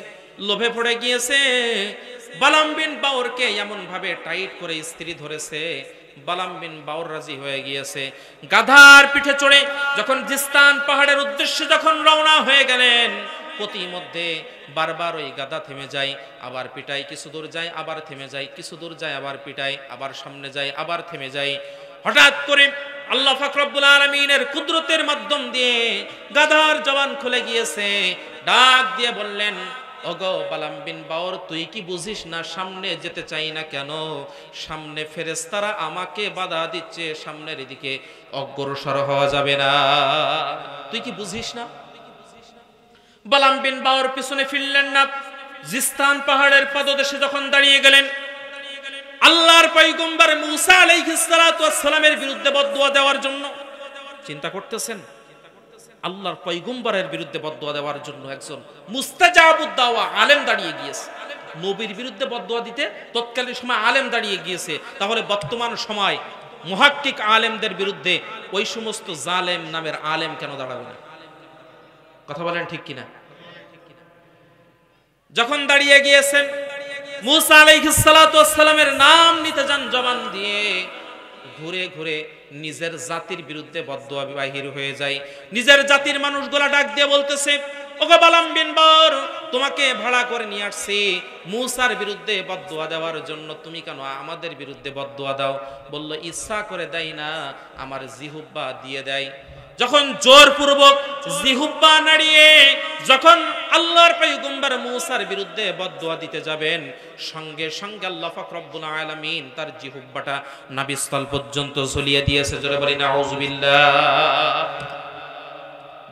লোভে পড়ে গিয়েছে। বালাম বিন বাউরকে এমন ভাবে টাইট করে স্ত্রী ধরেছে, বালাম বিন বাউর রাজি হয়ে গিয়েছে। গাধার পিঠে চড়ে যখন জিস্তান পাহাড়ের উদ্দেশ্যে যখন রওনা হয়ে গেলেন, প্রতিমধ্যে বারবার ওই গাধা থেমে যায়, আবার পিটায়, কিছু দূর যায় আবার থেমে যায়, কিছু দূর যায় আবার পিটায়, আবার সামনে যায় আবার থেমে যায়। হঠাৎ করে আল্লাহ পাক রব্বুল আলামিনের কুদরতের মাধ্যম দিয়ে গাধার জবান খুলে গিয়েছে। ডাক দিয়ে বললেন, ওগো বালাম বিন বাউর, তুই কি বুঝিস না সামনে যেতে চাই না কেন? সামনে ফেরেশতারা আমাকে বাধা দিচ্ছে, সামনের দিকে অগ্রসর হওয়া যাবে না, তুই কি বুঝিস না? বালাম বিন বাউর পিছনে ফিরলেন না, জিস্তান পাহাড়ের পাদদেশে যখন দাঁড়িয়ে গেলেন, আল্লাহর পয়গম্বর মুসা আলাইহিস সালাতু ওয়াস সালামের বিরুদ্ধে বদদুয়া দেওয়ার জন্য। চিন্তা করতেছেন, আল্লাহর পয়গম্বরের বিরুদ্ধে বদদুয়া দেওয়ার জন্য একজন মুস্তাজাবুদ দাওয়া আলেম দাঁড়িয়ে গিয়েছে। নবীর বিরুদ্ধে বদদুয়া দিতে তৎকালীন সময় আলেম দাঁড়িয়ে গিয়েছে, তাহলে বর্তমান সময় মুহাক্কিক আলেমদের বিরুদ্ধে ওই সমস্ত জালেম নামের আলেম কেন দাঁড়াবে না? কথা বলেন ঠিক কিনা? যখন দাঁড়িয়ে গিয়েছেন, মুসা আলাইহিস সালাতু ওয়াস সালামের নাম নিতে যান জবান দিয়ে, ঘুরে ঘুরে নিজের জাতির বিরুদ্ধে বদদুয়া বাহির হয়ে যায়। নিজের জাতির মানুষগুলা ডাক দিয়ে বলতেছে, ওগো বালাম বিন বাউর, তোমাকে ভাড়া করে নিয়ে আসছি মুসার বিরুদ্ধে বদদুয়া দেওয়ার জন্য, তুমি কেন আমাদের বিরুদ্ধে বদদুয়া দাও? বলল, ইচ্ছা করে দেয় না, আমার জিহুব্বা দিয়ে দেয়। যখন জোরপূর্বক জিহুব্বা নাড়িয়ে যখন আল্লাহর পয়গম্বর মুসার বিরুদ্ধে বদদুয়া দিতে যাবেন, সঙ্গে সঙ্গে আল্লাহ পাক রব্বুল আলামিন তার জিহুব্বাটা নাভিস্থল পর্যন্ত ঝুলিয়ে দিয়েছে। জোরে বলি নাউযুবিল্লাহ।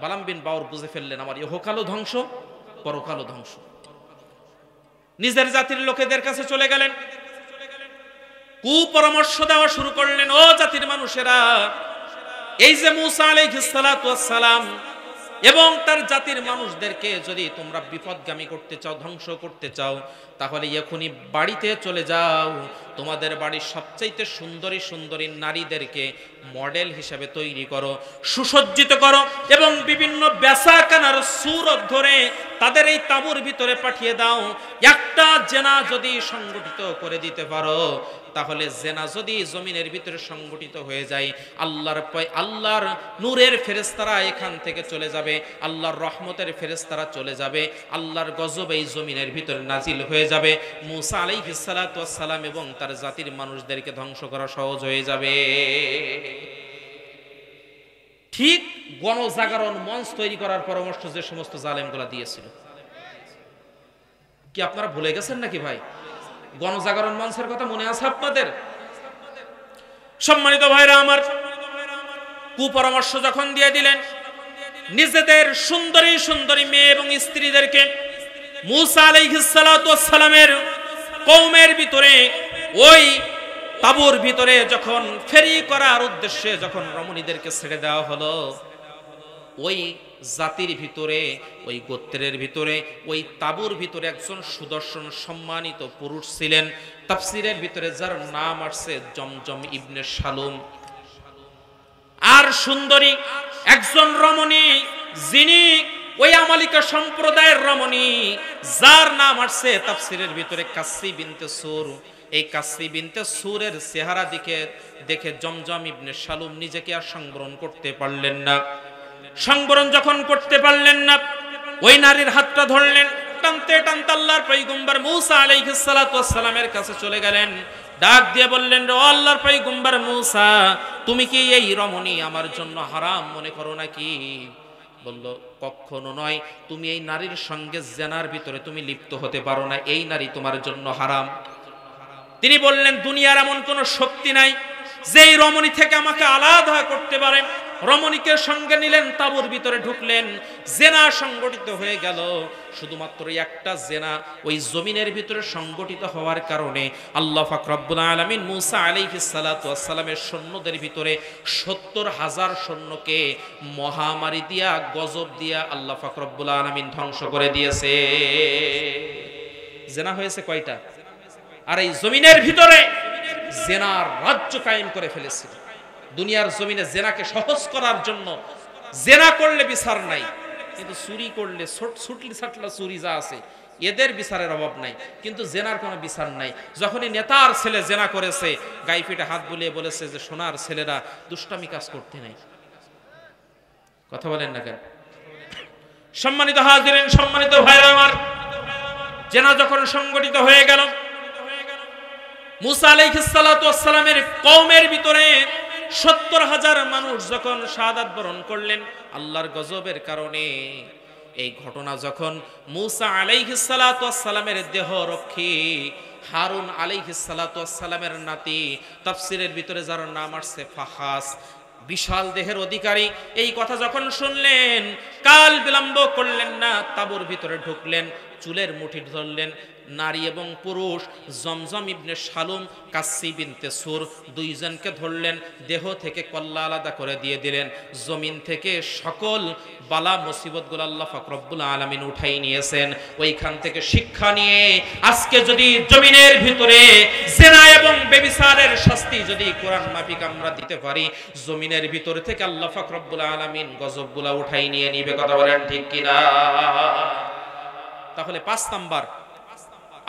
বালাম বিন বাউর বুঝে ফেললেন, আমার ইহকালও ধ্বংস, পরকালও ধ্বংস। নিজের জাতির লোকেদের কাছে চলে গেলেন, কুপরামর্শ দেওয়া শুরু করলেন, ও জাতির মানুষেরা, এই যে মুসা আলাইহিস সালাতু ওয়াস সালাম এবং তার জাতির মানুষদেরকে যদি তোমরা বিপদগামী করতে চাও, ধ্বংস করতে চাও, তাহলে এখনই বাড়িতে চলে যাও, তোমাদের বাড়ির সবচাইতে সুন্দরী সুন্দরী নারীদেরকে মডেল হিসেবে তৈরি করো, সুসজ্জিত করো এবং বিভিন্ন বেচাকেনার সুরত ধরে তাদের এই তাঁবুর ভিতরে পাঠিয়ে দাও। একটা জেনা যদি সংগঠিত করে দিতে পারো, তাহলে জেনা যদি জমিনের ভিতরে সংগঠিত হয়ে যায়, আল্লাহর নূরের ফেরেশতারা এখান থেকে চলে যাবে, আল্লাহর রহমতের ফেরেশতারা চলে যাবে, আল্লাহর গজব এই জমিনের ভিতরে নাজিল হয়ে যাবে। মুসা আলাইহিস সালাতু ওয়াস সালাম এবং তার জাতির মানুষদেরকে ধ্বংস করা সহজ হয়ে যাবে। ঠিক গণজাগরণ মঞ্চ তৈরি করার পরামর্শ যে সমস্ত জালেমগুলা দিয়েছিল, কি আপনারা ভুলে গেছেন নাকি ভাই? গণজাগরণ মঞ্চের কথা মনে আছে আপনাদের? সম্মানিত ভাইরা আমার, কুপরামর্শ যখন দিয়ে দিলেন, নিজেদের সুন্দরী সুন্দরী মেয়ে এবং স্ত্রীদেরকে মুসা আলাইহিস সালাতু ওয়াস সালামের কওমের ভিতরে ওই তাঁবুর ভিতরে যখন ফেরি করার উদ্দেশ্যে যখন রমণীদেরকে ছেড়ে দেওয়া হলো, ওই জাতির ভিতরে, ওই গোত্রের ভিতরে, ওই তাঁবুর ভিতরে একজন সুদর্শন সম্মানিত পুরুষ ছিলেন, তাফসীরের ভিতরে যার নাম আসছে জমজম ইবনে শালুম। আর সুন্দরী একজন রমণী, যিনি ওই আমালিকা সম্প্রদায়ের রমণী, যার নাম আসছে তাফসীরের ভিতরে কাসসি বিনতে সুর। এই কাসসি বিনতে সুরের চেহারা দেখে জমজম ইবনে শালুম নিজেকে আর সংবরণ করতে পারলেন না। সংবরণ যখন করতে পারলেন না, ওই নারীর হাতটা ধরলেন, টানতে টানতে আল্লাহর পয়গম্বর মুসা আলাইহিস সালাতু ওয়াস সালামের কাছে চলে গেলেন। ডাক দিয়ে বললেন, ও আল্লাহর পয়গম্বর মুসা, তুমি কি এই রমণী আমার জন্য হারাম মনে করো নাকি? বলল, কখনো নয়, তুমি এই নারীর সঙ্গে জেনার ভিতরে তুমি লিপ্ত হতে পারো না, এই নারী তোমার জন্য হারাম। তিনি বললেন, দুনিয়ার এমন কোন শক্তি নাই যে এই রমণী থেকে আমাকে আলাদা করতে পারে, রমণীকে সঙ্গে নিলেন, তাঁবুর ভিতরে ঢুকলেন, জেনা সংগঠিত হয়ে গেল। শুধুমাত্র একটা জেনা ওই জমিনের ভিতরে সংগঠিত হওয়ার কারণে আল্লাহ পাক রব্বুল আলামিন মুসা আলাইহিস সালাতু ওয়াস সালামের সৈন্যদের ভিতরে 70,000 সৈন্যকে মহামারী দিয়া, গজব দিয়া আল্লাহ পাক রব্বুল আলামিন ধ্বংস করে দিয়েছে। জেনা হয়েছে কয়টা? আর এই জমিনের ভিতরে জেনার রাজ্য কায়েম করে ফেলেছিল। দুনিয়ার জমিনে জেনাকে সহজ করার জন্য, জেনা করলে বিচার নাই, কিন্তু চুরি করলে ছুটলি ছাটলা চুরি যা আছে এদের বিচারের অভাব নাই, কিন্তু জেনার কোনো বিচার নাই। যখনই নেতার ছেলে জেনা করেছে, গায়ে পিঠে হাত বুলিয়ে বলেছে যে সোনার ছেলেরা দুষ্টামি কাজ করতে নাই। কথা বলেন না কেন? সম্মানিত হাজিরিন, সম্মানিত ভাইরা আমার, জেনা যখন সংগঠিত হয়ে গেল, মুসা আলাইহিস সালাতু ওয়াস সালামের কওমের ভিতরে 70,000 মানুষ যখন শাহাদাত বরণ করলেন আল্লাহর গজবের কারণে, এই ঘটনা যখন মুসা আলাইহিস সালাতু ওয়াস সালামের দেহ রক্ষী হারুন আলাইহিস সালাতু ওয়াস সালামের নাতি, তাফসীরের ভিতরে যার নাম আসছে ফাহাস, বিশাল দেহের অধিকারী, এই কথা যখন শুনলেন কাল বিলম্ব করলেন না, তাঁবুর ভিতরে ঢুকলেন, চুলের মুঠি ধরলেন। নারী এবং পুরুষ জমজম ইবনে শালুম, কাসসি বিনতে সুর, দুইজনকে ধরলেন, দেহ থেকে কল্লা আলাদা করে দিয়ে দিলেন। জমিন থেকে সকল বালা মুসিবতগুলো আল্লাহ পাক রব্বুল আলামিন উঠাই নিয়েছেন। ওইখান থেকে শিক্ষা নিয়ে আজকে যদি জমিনের ভিতরে জেনা এবং ব্যভিচারের শাস্তি যদি কোরআন মাফিক আমরা দিতে পারি, জমিনের ভিতরে থেকে আল্লাহ পাক রব্বুল আলামিন গজবগুলো উঠাই নিয়ে নিবে। কথা বলেন ঠিক কিনা? তাহলে 5 নাম্বার,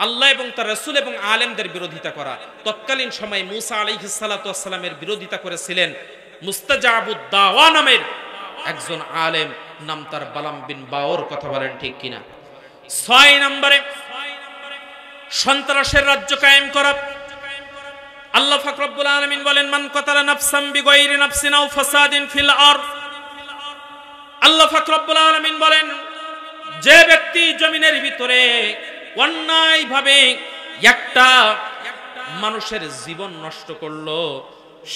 আল্লাহ এবং তার রাসূল এবং আলেমদের বিরোধিতা করা। তৎকালীন সময় মুসা আলাইহিস সালাতু ওয়াস সালামের বিরোধিতা করেছিলেন মুস্তাজাবুদ দাওয়া নামের একজন আলেম, নাম তার বালাম বিন বাওর। কথা বলেন ঠিক কিনা? 6 নম্বরে, সন্ত্রাসের রাজ্য কায়েম করা। আল্লাহ পাক রব্বুল আলামিন বলেন, মান কাতালা নাফসান বিগাইরি নাফসিন আও ফাসাদিন ফিল আরদ। আল্লাহ পাক রব্বুল আলামিন বলেন, যে ব্যক্তি জমিনের ভিতরে অন্যায়ভাবে একটা মানুষের জীবন নষ্ট করলো,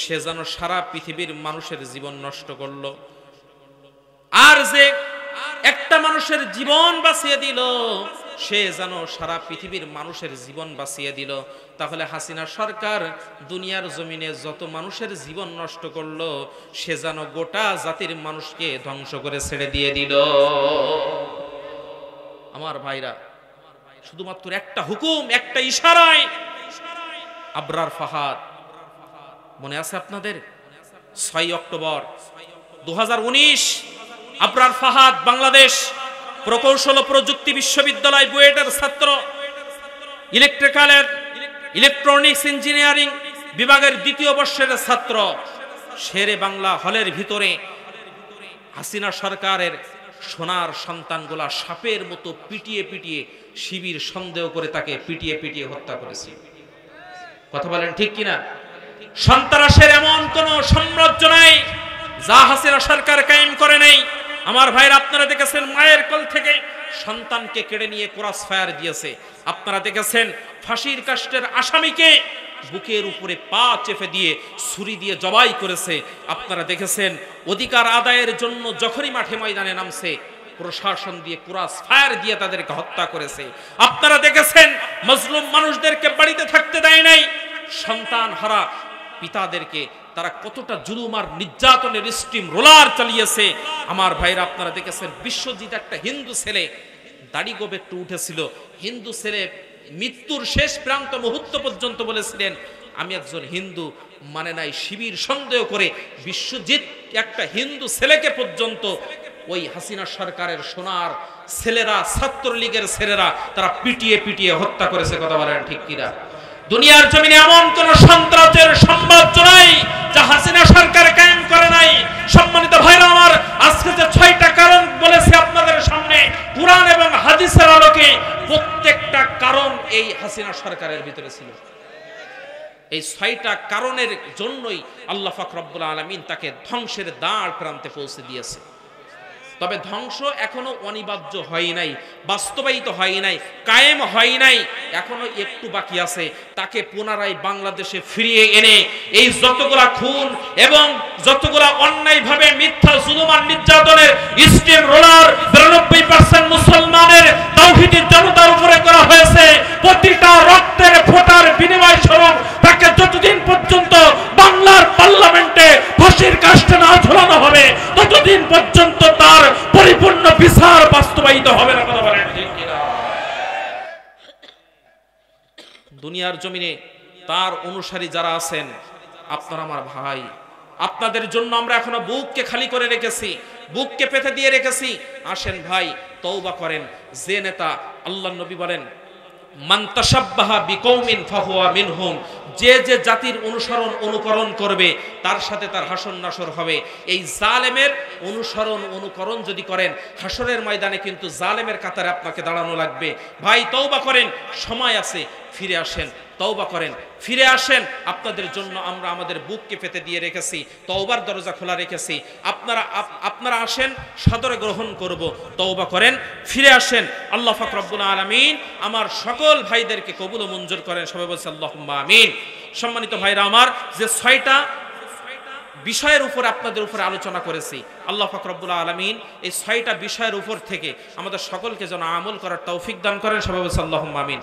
সে যেন সারা পৃথিবীর মানুষের জীবন নষ্ট করলো। আর যে একটা মানুষের জীবন বাঁচিয়ে দিল, সে যেন সারা পৃথিবীর মানুষের জীবন বাঁচিয়ে দিল। তাহলে হাসিনা সরকার দুনিয়ার জমিনে যত মানুষের জীবন নষ্ট করলো, সে যেন গোটা জাতির মানুষকে ধ্বংস করে ছেড়ে দিয়ে দিল। আমার ভাইরা, শুধুমাত্র একটা হুকুম, একটা ইশারায় আবরার ফাহাদ, মনে আছে আপনাদের? 6 অক্টোবর 2019 আবরার ফাহাদ বাংলাদেশ প্রকৌশল ও প্রযুক্তি বিশ্ববিদ্যালয় বুয়েটের ছাত্র, ইলেকট্রনিক্স ইঞ্জিনিয়ারিং বিভাগের 2য় বর্ষের ছাত্র, শেরে বাংলা হলের ভিতরে হাসিনা সরকারের সোনার সন্তানগুলা সাপের মতো পিটিয়ে পিটিয়ে, শিবির সন্দেহ করে তাকে পিটিয়ে পিটিয়ে হত্যা করেছে। কথা বলেন ঠিক কিনা? সন্ত্রাসের এমন কোন সাম্রাজ্য নাই যা হাসিনা সরকার কায়েম করে নাই। আমার ভাইরা, আপনারা দেখেছেন মায়ের কোল থেকে সন্তানকে কেড়ে নিয়ে ক্রস ফায়ার দিয়েছে। আপনারা দেখেছেন ফাঁসির কাষ্ঠের আসামিকে বুকের উপরে পা চেপে দিয়ে ছুরি দিয়ে জবাই করেছে। আপনারা দেখেছেন অধিকার আদায়ের জন্য যখনই মাঠে ময়দানে নামছে, প্রশাসন দিয়ে ক্রস ফায়ার দিয়ে তাদেরকে হত্যা করেছে। আপনারা দেখেছেন মজলুম মানুষদেরকে বাড়িতে থাকতে দেয় নাই, সন্তান হারা পিতাদেরকে তারা কতটা জুলুম আর নির্যাতনের স্টিম রোলার চালিয়েছে। আমার ভাইরা, আপনারা দেখেছেন বিশ্বজিৎ, একটা হিন্দু ছেলে, দাড়ি গোবে একটু উঠেছিল, হিন্দু ছেলে মৃত্যুর শেষ প্রান্ত মুহূর্ত পর্যন্ত বলেছিলেন আমি একজন হিন্দু, মানে নাই। শিবির সন্দেহ করে বিশ্বজিৎ একটা হিন্দু ছেলেকে পর্যন্ত ওই হাসিনা সরকারের সোনার ছেলেরা, ছাত্রলীগের ছেলেরা তারা পিটিয়ে পিটিয়ে হত্যা করেছে। কথা বলেন ঠিক কিনা? দুনিয়ার জমিনে এমন কোন সন্ত্রাসের সাম্রাজ্য নাই যা হাসিনা সরকার কায়েম করে নাই। সম্মানিত ভাইরা আমার, আজকে যে 6টা কারণ বলেছে আপনাদের সামনে কুরআন এবং হাদিসের আলোকে, প্রত্যেকটা কারণ এই হাসিনা সরকারের ভিতরে ছিল। এই 6টা কারণের জন্যই আল্লাহ পাক রব্বুল আলামিন তাকে ধ্বংসের দ্বার প্রান্তে পৌঁছে দিয়েছে। তবে ধ্বংস এখনো অনিবার্য হয় নাই, বাস্তবায়িত হয় নাই, কায়েম হয় নাই, এখনো একটু বাকি আছে। তাকে পুনরায় বাংলাদেশে ফিরিয়ে এনে এই যতগুলা খুন এবং যতগুলা অন্যায়ভাবে মিথ্যা জুলুম আর নির্যাতনের স্টিম রোলার 92% মুসলমানের তাওহীদি জনতার উপরে করা হয়েছে, প্রতিটা রক্তের ফোঁটার বিনিময় স্বরূপ তাকে যতদিন পর্যন্ত বাংলার পার্লামেন্টে ফাঁসির কাস্টে না ঝোলানো হবে ততদিন পর্যন্ত তার পরিপূর্ণ বিচার বাস্তবায়িত হবে না। কথা বলেন ঠিক কিনা? দুনিয়ার জমিনে তার অনুসারী যারা আছেন, আপনারা আমার ভাই, আপনাদের জন্য আমরা এখনো বুককে খালি করে রেখেছি, বুককে পেতে দিয়ে রেখেছি। আসেন ভাই, তওবা করেন। যে নেতা, আল্লাহর নবী বলেন, মান তাশাব্বাহা বিকৌমিন ফাহুয়া মিনহুম, যে যে জাতির অনুসরণ অনুকরণ করবে তার সাথে তার হাসর নাসর হবে। এই জালেমের অনুসরণ অনুকরণ যদি করেন, হাসরের ময়দানে কিন্তু জালেমের কাতারে আপনাকে দাঁড়ানো লাগবে। ভাই তওবা করেন, সময় আছে, ফিরে আসেন, তওবা করেন, ফিরে আসেন। আপনাদের জন্য আমরা আমাদের বুককে পেতে দিয়ে রেখেছি, তওবার দরজা খোলা রেখেছি। আপনারা আসেন, সাদরে গ্রহণ করব। তওবা করেন, ফিরে আসেন। আল্লাহ পাক রব্বুল আলামিন আমার সকল ভাইদেরকে কবুল ও মঞ্জুর করেন। সবাই বলছে আল্লাহুম্মা আমিন। সম্মানিত ভাইরা আমার, যে 6টা বিষয়ের উপর আপনাদের উপরে আলোচনা করেছি, আল্লাহ পাক রব্বুল আলামিন এই 6টা বিষয়ের উপর থেকে আমাদের সকলকে যেন আমল করার তৌফিক দান করেন। সবাই বলছে আল্লাহুম্মা আমিন।